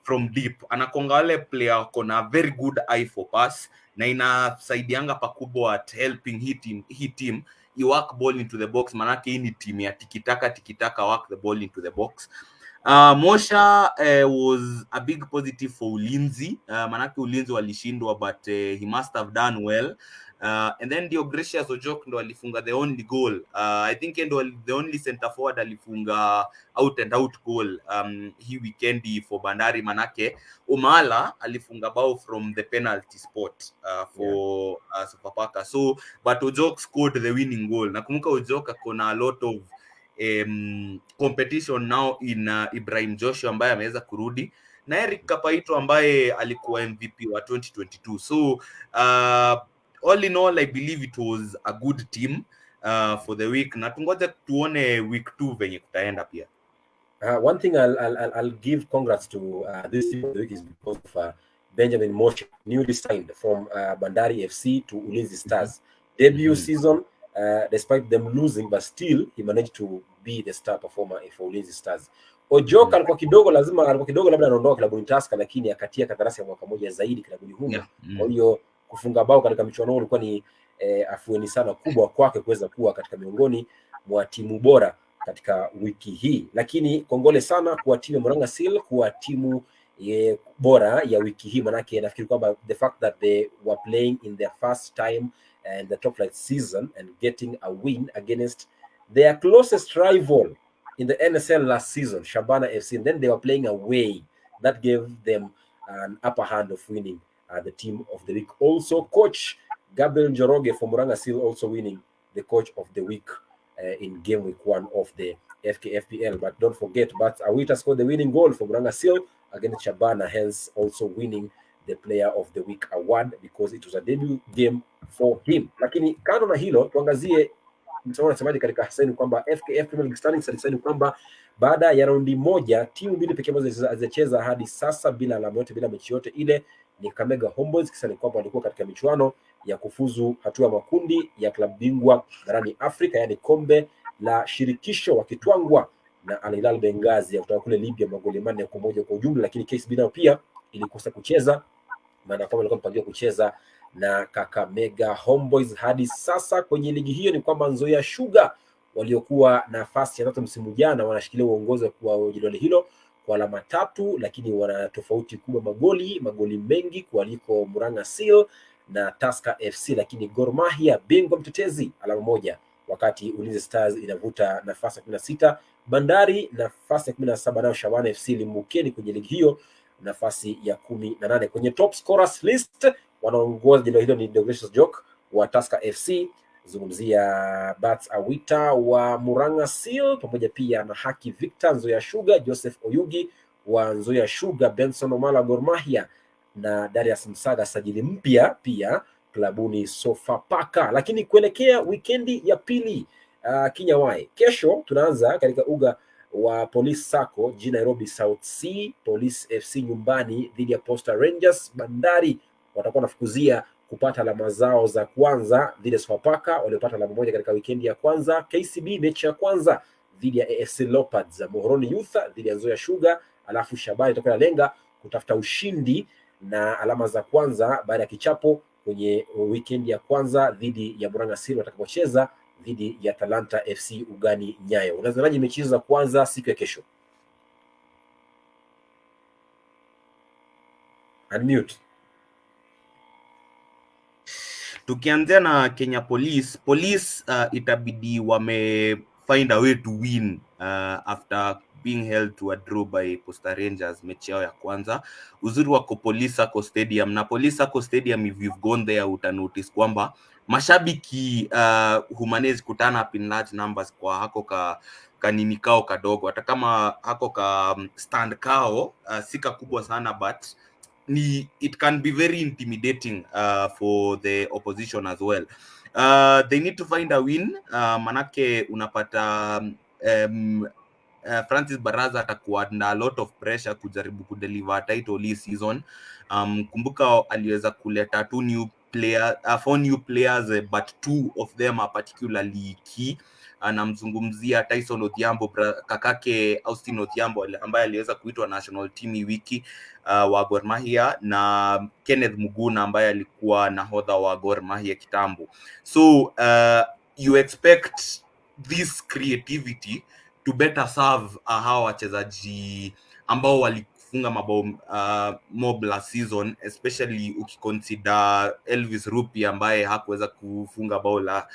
from deep. Anakonga wale player kona very good eye for pass, na inasaidianga pakubwa at helping hii team work ball into the box, manake hii ni team ya tikitaka work the ball into the box. Mosha was a big positive for Ulinzi, manake Ulinzi walishindwa, but he must have done well. And then Deogratius Ojok ndo alifunga the only goal. I think ndo the only center forward alifunga out and out goal hii weekend for Bandari, manake Omala alifunga bao from the penalty spot for Sofapaka. So but Ojok scored the winning goal. Nakumbuka Ojok akona a lot of competition now in Ibrahim Joshua ambaye ameweza kurudi, na Eric Kapaito ambaye alikuwa MVP wa 2022. So all in all, I believe it was a good team for the week, na tungoja tuone week 2 venye kutaenda pia. One thing I'll give congrats to this team of the week is because of Benjamin Moshe, newly signed from Bandari FC to Ulinzi Stars. Debut season, despite them losing, but still he managed to be the star performer for Ulinzi Stars. Ojok alikuwa kidogo labda anaondoka klabuni Tusker, lakini akatia kandarasi ya mwaka moja zaidi klabuni humo. Kwa hiyo kufunga bao katika michuano ulikuwa ni afueni sana kubwa kwake kuweza kuwa katika miongoni mwa timu bora katika wiki hii. Lakini kongole sana kwa timu ya Murang'a Seal kuwa timu bora ya wiki hii, manake nafikiri kwamba the fact that they were playing in their first time and the top flight season and getting a win against their closest rival in the NSL last season, Shabana FC, and then they were playing away, that gave them an upper hand of winning the team of the week. Also, coach Gabriel Njoroge from Murang'a Seal also winning the coach of the week in game week 1 of the FKFPL. But don't forget, but Awita scored the winning goal for Murang'a Seal against Shabana, hence also winning the player of the week award because it was a debut game for him. Lakini kando na hilo, tuangazie msemaji katika hasaini kwamba FKF Premier League standings alisaini kwamba baada ya raundi moja timu mbili pekee ambazo zilizocheza hadi sasa bila alama yote, bila mechi yote ile ni Kakamega Homeboyz, kisa ni kwamba walikuwa katika michuano ya kufuzu hatua ya makundi ya klabu bingwa barani Afrika, yani kombe la shirikisho, wakitwangwa na Al Hilal Benghazi kutoka kule Libya magoli 4-1 kwa ujumla. Lakini KCB nao pia ilikosa kucheza, maana kama walikuwa mpangia kucheza na Kakamega Homeboyz. Hadi sasa kwenye ligi hiyo ni kwamba Nzoia Sugar waliokuwa nafasi ya 3 msimu jana wanashikilia uongozi wa jedwali hilo kwa alama 3, lakini wana tofauti kubwa magoli mengi kuliko Murang'a Seal na Tusker FC, lakini Gor Mahia bingwa mtetezi alama 1, wakati Ulinzi Stars inavuta nafasi ya 16, Bandari nafasi ya 17, nayo Shabana FC limbukeni kwenye ligi hiyo nafasi ya 18. Kwenye top scorers list wanaongoza jina hilo ni Deogratius Jock wa Tusker FC, zungumzia Bats Awita wa Murang'a Seal, pamoja pia na Haki Victor Nzoia Sugar, Joseph Oyugi wa Nzoia Sugar, Benson Omala Gor Mahia na Darius Msaga sajili mpya pia klabuni Sofapaka. Lakini kuelekea wikendi ya pili Kinyawai, kesho tunaanza katika uga wa Police Sacco jijini Nairobi South C, Police FC nyumbani dhidi ya Posta Rangers. Bandari watakuwa nafukuzia kupata alama zao za kwanza dhidi ya Sofapaka waliopata alama 1 katika wikendi ya kwanza. KCB mechi ya kwanza dhidi ya AFC Leopards, Muhoroni Youth dhidi ya Nzoia Sugar, alafu Shabana itakuwa lenga kutafuta ushindi na alama za kwanza baada ya kichapo kwenye wikendi ya kwanza dhidi ya Murang'a Seal watakapocheza dhidi ya Talanta FC ugani Nyayo. Unazanaje mechi za kwanza siku ya kesho? Unmute. Tukianzia na Kenya Police itabidi wame find a way to win after being held to a draw by Posta Rangers mechi yao ya kwanza. Uzuri wako Police Sacco Stadium, na Police Sacco Stadium, if you've gone there utanotice kwamba mashabiki humanage kutana up in large numbers kwa hako kanini kao kadogo, hata kama hako ka stand kao sika kubwa sana, but it can be very intimidating for the opposition as well. They need to find a win, manake unapata Francis Baraza atakuwa na a lot of pressure kujaribu kudeliver title this season. Kumbuka aliweza kuleta 4 new players, but 2 of them are particularly key. Anamzungumzia Tyson Odhiambo, kakake Austin Odhiambo ambaye aliweza kuitwa national team wiki wa Gor Mahia, na Kenneth Muguna ambaye alikuwa nahodha wa Gor Mahia kitambo. So you expect this creativity to better serve hawa wachezaji ambao walifunga mabao mob last season, especially ukiconsider Elvis Rupi ambaye hakuweza kufunga bao la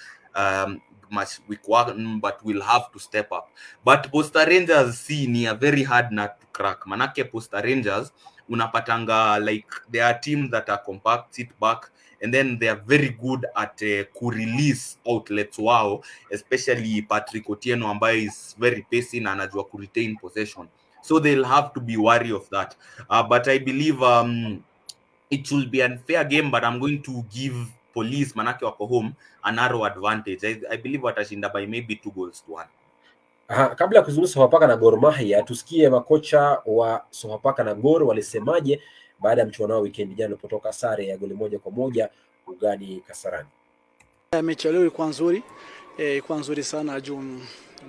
match week 1, but will have to step up. But Posta Rangers ni a very hard nut to crack, manake Posta Rangers unapatanga like they are teams that are compact, sit back, and then they are very good at ku-release outlets wao, especially Patrick Otieno ambaye is very pacey na anajua ku-retain possession. So they'll have to be wary of that. But I believe it will be a fair game, but I'm going to give Police, manake wako home, a narrow advantage. I believe watashinda by maybe 2-1. Kabla ya kuzungumza Sofapaka na Gor Mahia, tusikie makocha wa Sofapaka na Gor walisemaje baada ya mchuano wao weekend jana ulipotoka sare ya 1-1 ugani Kasarani. Mechi leo ilikuwa nzuri, ilikuwa nzuri sana juu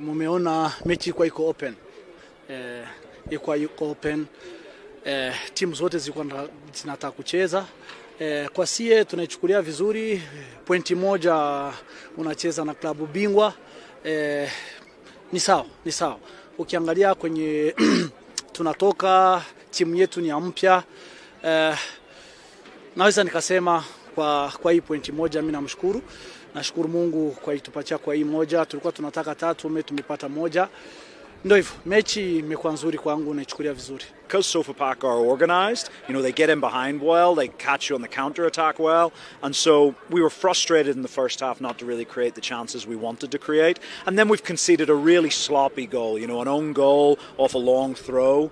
mumeona mechi ilikuwa iko open. Iko open. Timu zote zilikuwa zinataka kucheza. Kwa sie tunaichukulia vizuri, pointi 1 unacheza na klabu bingwa. Ni sawa. Ukiangalia kwenye tunatoka, timu yetu ni mpya. Naweza nikasema kwa hii pointi 1 mimi namshukuru. Nashukuru Mungu kwa itupatia kwa hii 1. Tulikuwa tunataka 3, tumepata 1. Ndio hivyo, mechi imekuwa nzuri kwangu, naichukulia vizuri. Because Sofapaka are organized, they get in behind well, they catch you on the counter attack well, and so we were frustrated in the first half not to really create the chances we wanted to create, and then we've conceded a really sloppy goal, an own goal off a long throw.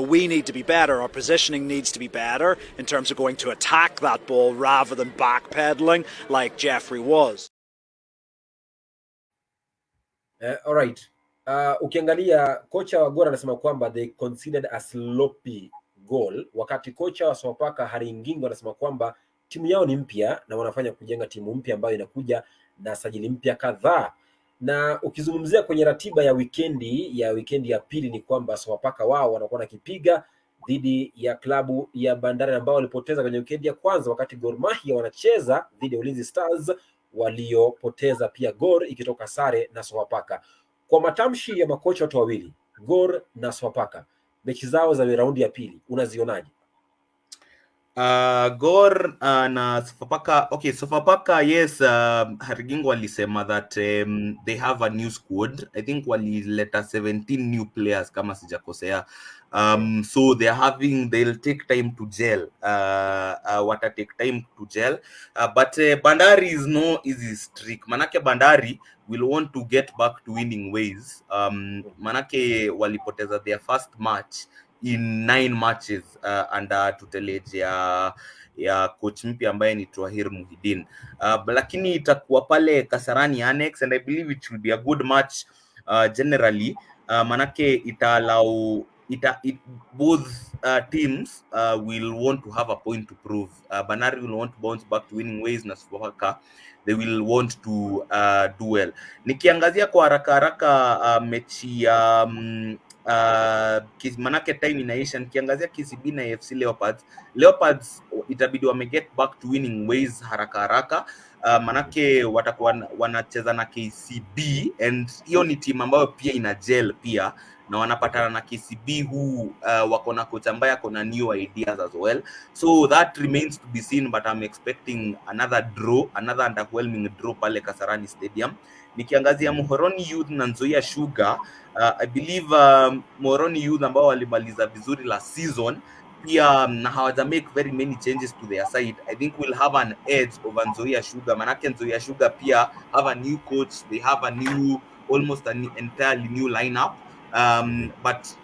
We need to be better, our positioning needs to be better in terms of going to attack that ball rather than backpedaling like Jeffrey was. All right. Ukiangalia kocha wa Gor anasema kwamba they considered a sloppy goal, wakati kocha wa Sofapaka Harry Ngingo anasema kwamba timu yao ni mpya na wanafanya kujenga timu mpya ambayo inakuja na sajili mpya kadhaa. Na ukizungumzia kwenye ratiba ya wikendi ya pili ni kwamba Sofapaka wao wanakuwa nakipiga dhidi ya klabu ya Bandari ambao walipoteza kwenye wikendi ya kwanza, wakati Gor Mahia wanacheza dhidi ya Ulinzi Stars waliopoteza pia Gor ikitoka sare na Sofapaka. Kwa matamshi ya makocha watu wawili, Gor na Sofapaka, mechi zao za raundi ya pili unazionaje? Gor na Sofapaka. Okay, Sofapaka, yes, Harigingo walisema that they have a new squad. I think walileta 17 new players kama sijakosea. So they'll take time to gel. Wata take time to gel. But Bandari is no easy streak. Manake Bandari will want to get back to winning ways. Manake walipoteza their first match in 9 matches under tutelage ya coach mpya ambaye ni Twahir Muhidin. Lakini itakuwa pale Kasarani Annex, and I believe it will be a good match generally. Manake both teams will want to have a point to prove. Bandari will want to bounce back to winning ways, na Sofapaka they will want to do well. Nikiangazia kwa haraka mechi ya manake time inaisha, nikiangazia KCB na AFC Leopards itabidi get back to winning ways haraka. Manake watakuwa wanacheza na KCB, and hiyo ni team ambayo pia ina gel pia, na wanapatana na KCB who wako na coach ambaye ako na new ideas as well. So that remains to be seen, but I'm expecting another underwhelming draw pale Kasarani Stadium. Nikiangazia Muhoroni Youth na Nzoia Sugar, I believe Muhoroni Youth ambao walimaliza vizuri last season pia na hawaja make very many changes to their side, I think we'll have an edge over Nzoia Sugar. Manake Nzoia Sugar pia have a new coach, they have almost an entirely new lineup. But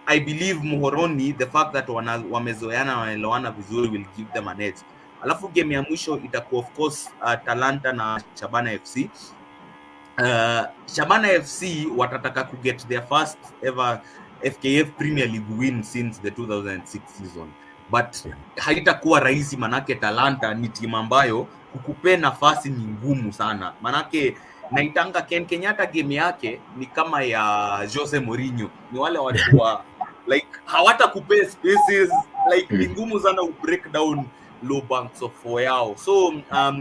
I believe Muhoroni, the fact that wamezoeana wanaelewana vizuri will give them an edge. Alafu game ya mwisho itakuwa of course Talanta na Shabana FC. Shabana FC watataka to get their first ever FKF Premier League win since the 2006 season, but haitakuwa rahisi, manake Talanta ni timu ambayo kukupe nafasi ni ngumu sana. Manake naitanga Ken Kenyatta game yake ni kama ya Jose Mourinho, ni wale watu wa like hawatakupe spaces, like ni ngumu sana u break down low banks of yao. So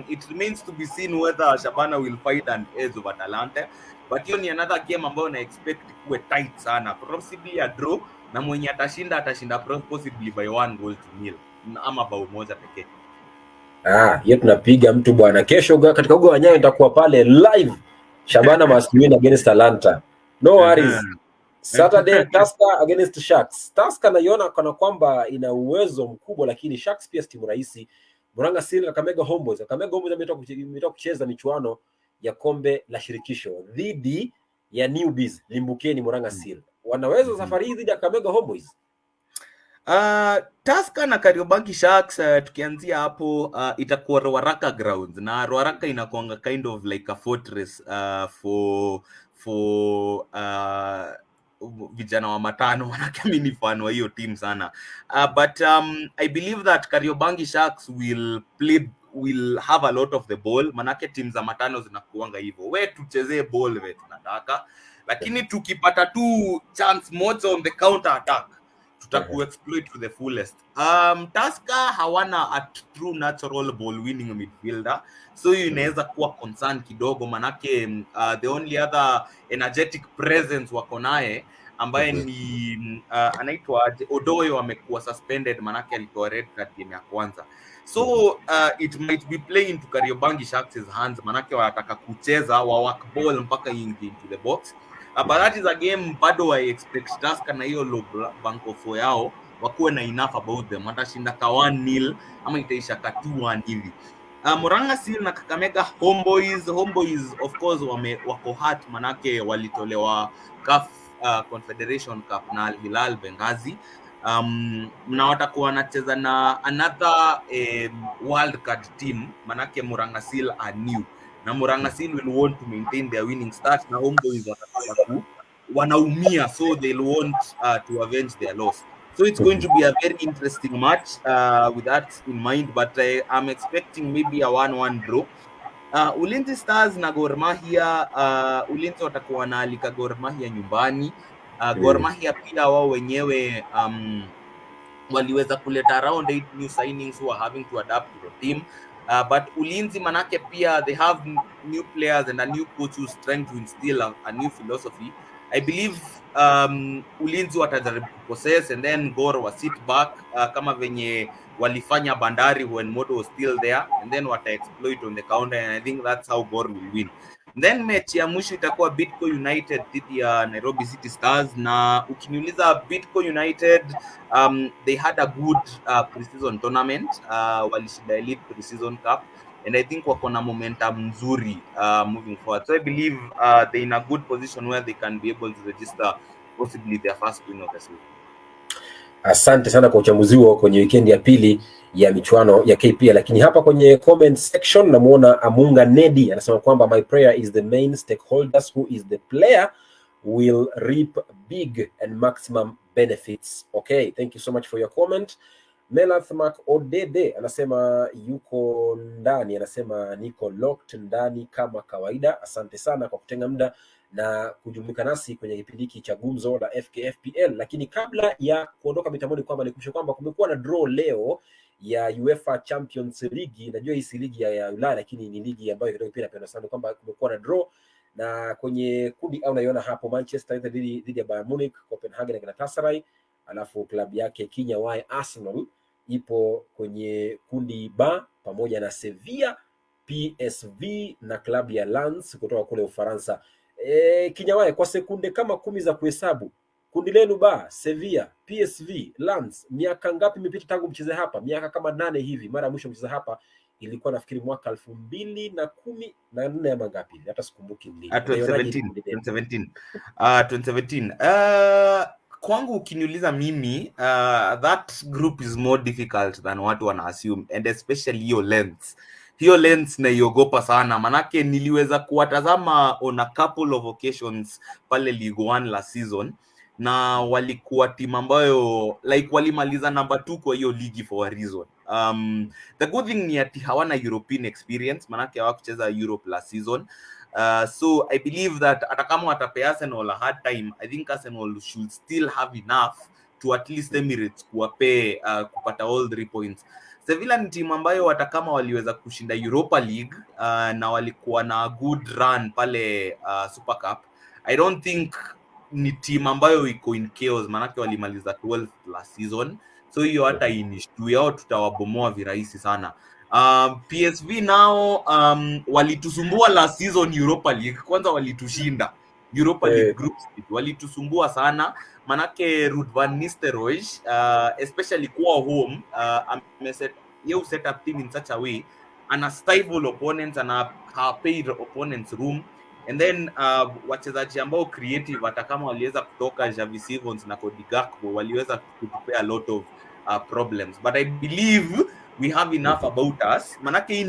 it remains to be seen whether Shabana will fight an edge over Talanta, but hiyo ni another game ambayo na expect kuwe tight sana, possibly a draw, na mwenye atashinda possibly by 1-0 ama bao moja pekee. Hiyo tunapiga mtu bwana. Kesho katika uga wa Nyayo nitakuwa pale live. Shabana must win against Talanta. No worries. Saturday Tusker against Sharks. Tusker naiona kana kwamba ina uwezo mkubwa, lakini Sharks pia timu rahisi. Murang'a Seal na Kakamega Homeboys. Kakamega Homeboys ametoka kucheza michuano ya kombe la shirikisho dhidi ya Newbies Limbukeni Murang'a Seal. Wanaweza safari hii dhidi ya Kakamega Homeboys? Tusker na Kariobangi Sharks, tukianzia hapo itakuwa Ruaraka grounds, na Ruaraka inakuanga kind of like a fortress for vijana wa Matano, manake mimi ni fan wa hiyo team sana. But I believe that Kariobangi Sharks will have a lot of the ball, manake team za Matano zinakuanga hivyo, we tuchezee ball we tunataka, lakini tukipata tu chance moja on the counter attack tutaku exploit to the fullest. Tusker hawana a true natural ball winning midfielder, so hiyo inaweza kuwa concern kidogo, manake the only other energetic presence wako naye ambaye ni anaitwa Odoyo, amekuwa suspended manake alikuwa red card game ya kwanza. So it might be playing to Kariobangi Sharks' hands, manake wanataka kucheza wa work ball mpaka ingi into the box. But that is a game bado I expect Tusker na hiyo low bank of yao wakuwe na enough about them. Watashinda ka 1-0 ama itaisha ka 2-1 hivi. Murang'a Seal na Kakamega Homeboys of course wako hurt, manake walitolewa CAF Confederation Cup na Al Hilal Benghazi. Na watakuwa wanacheza na another world card team, manake Murang'a Seal are new, na Murang'a Seal will want to maintain their winning start, na Homeboys wanaumia, so they'll want to avenge their loss. So it's going to be a very interesting match with that in mind, but I'm expecting maybe a 1-1 draw. Ulinzi Stars na Gor Mahia, Ulinzi watakuwa na alika Gor Mahia nyumbani. Gor Mahia pia wao wenyewe waliweza kuleta around 8 new signings who are having to adapt to the team. But Ulinzi manake pia they have new players and a new coach who's trying to instill a new philosophy. I believe Ulinzi watajaribu possess and then Gor wa sit back kama venye walifanya Bandari when Moto was still there, and then wata exploit on the counter, and I think that's how Gor will win. Then mechi ya mwisho itakuwa Bidco United dhidi ya Nairobi City Stars, na ukiniuliza Bidco United they had a good pre-season tournament, walishinda Elite Pre-season Cup, and I think wako na momentum nzuri moving forward. So I believe they're in a good position where they can be able to register possibly their first win of the season. Asante sana kwa uchambuzi huo kwenye weekend ya pili ya michuano ya KPL. Lakini hapa kwenye comment section namuona Amunga Nedi anasema kwamba my prayer is the main stakeholders who is the player will reap big and maximum benefits. Okay, thank you so much for your comment. Melath Mark Odede anasema yuko ndani, anasema niko locked ndani kama kawaida. Asante sana kwa kutenga muda na kujumuika nasi kwenye kipindi hiki cha Gumzo la FKFPL. Lakini kabla ya kuondoka mitamboni, kwamba nikumbushe kwamba kumekuwa na draw leo ya UEFA Champions League. Najua hii si ligi ya Ulaya, lakini ni ligi ambayo kidogo pia napenda sana, kwamba kumekuwa na draw na kwenye kundi au unaiona hapo Manchester United dhidi ya Bayern Munich, Copenhagen na Galatasaray, alafu klabu yake Kenya Y Arsenal ipo kwenye kundi B pamoja na Sevilla, PSV na klabu ya Lens kutoka kule Ufaransa. Kenya Y, kwa sekunde kama 10 za kuhesabu, kundi lenu B, Sevilla, PSV, Lens, miaka ngapi imepita tangu mcheze hapa? Miaka kama 8 hivi. Mara mwisho mcheza hapa ilikuwa nafikiri mwaka 2014 ama ngapi, hata sikumbuki ni 2017. Kwangu ukiniuliza mimi, that group is more difficult than watu wana assume, and especially hiyo Lens naiogopa sana, manake niliweza kuwatazama on a couple of occasions pale League 1 last season, na walikuwa timu ambayo like walimaliza number 2 kwa hiyo ligi for a reason. The good thing ni ati hawana European experience, manake hawakucheza Europe last season. So I believe that hata kama watapea Arsenal a hard time, I think Arsenal should still have enough to at least Emirates kuwape kupata all 3 points. Sevilla ni timu ambayo hata kama waliweza kushinda Europa League na walikuwa na good run pale Super Cup, I don't think ni timu ambayo iko in chaos, manake walimaliza 12th last season. So hiyo hata inishtu yao tutawabomoa virahisi sana. PSV nao walitusumbua last season Europa League. Kwanza walitushinda Europa League group stage, walitusumbua sana, manake Ruud van Nistelrooy especially kwa home set up team in such a way, ana stable opponents, ana paid opponents room, and then wachezaji ambao creative hata kama waliweza kutoka Javi Simons na Cody Gakpo waliweza kutupea a lot of problems, but I believe we have enough about us, manake hii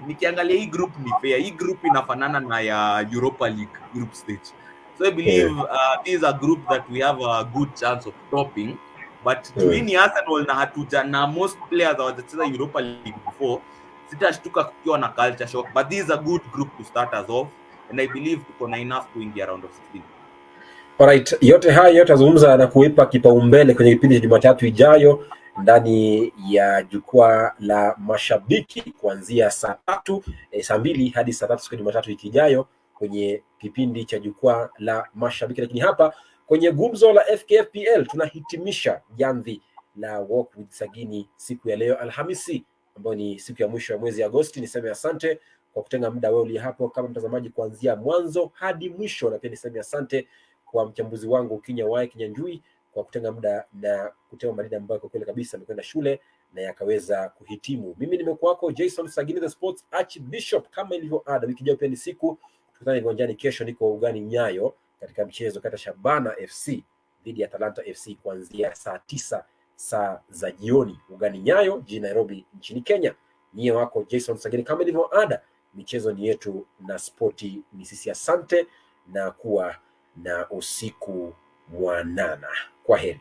nikiangalia hii group ni fair. Hii group inafanana na ya Europa League group stage, so I believe this is a group that we have a good chance of topping, but tuini Arsenal na hatuja na most players hawajacheza Europa League before, sitashtuka kukiwa na culture shock, but this is a good group to start us off, and I believe tuko na enough kuingia round of 16. Alright, yote haya tutazungumza na kuipa kipaumbele kwenye kipindi cha Jumatatu ijayo ndani ya jukwaa la mashabiki kuanzia saa 2 hadi saa 3 siku ya Jumatatu wiki ijayo kwenye kipindi cha jukwaa la mashabiki. Lakini hapa kwenye Gumzo la FKFPL tunahitimisha jamvi la Walk with Sagini siku ya leo Alhamisi, ambayo ni siku ya mwisho ya mwezi Agosti. Niseme asante kwa kutenga muda wewe uliye hapo kama mtazamaji kuanzia mwanzo hadi mwisho, na pia niseme asante kwa mchambuzi wangu Kinyanjui kwa kutenga muda na kutoa madini ambayo kwa kweli kabisa amekwenda shule na yakaweza kuhitimu. Mimi nimekuwa wako Jason Sagini the Sports Archbishop, kama ilivyo ada. Wiki ijayo pia ni siku tukutane viwanjani. Kesho niko ugani Nyayo katika mchezo kati ya Shabana FC dhidi ya Talanta FC kuanzia saa 9 saa za jioni ugani Nyayo jijini Nairobi nchini Kenya. Niye wako Jason Sagini, kama ilivyo ada. Michezo ni yetu na sporti ni sisi. Asante na kuwa na usiku mwanana. Kwaheri.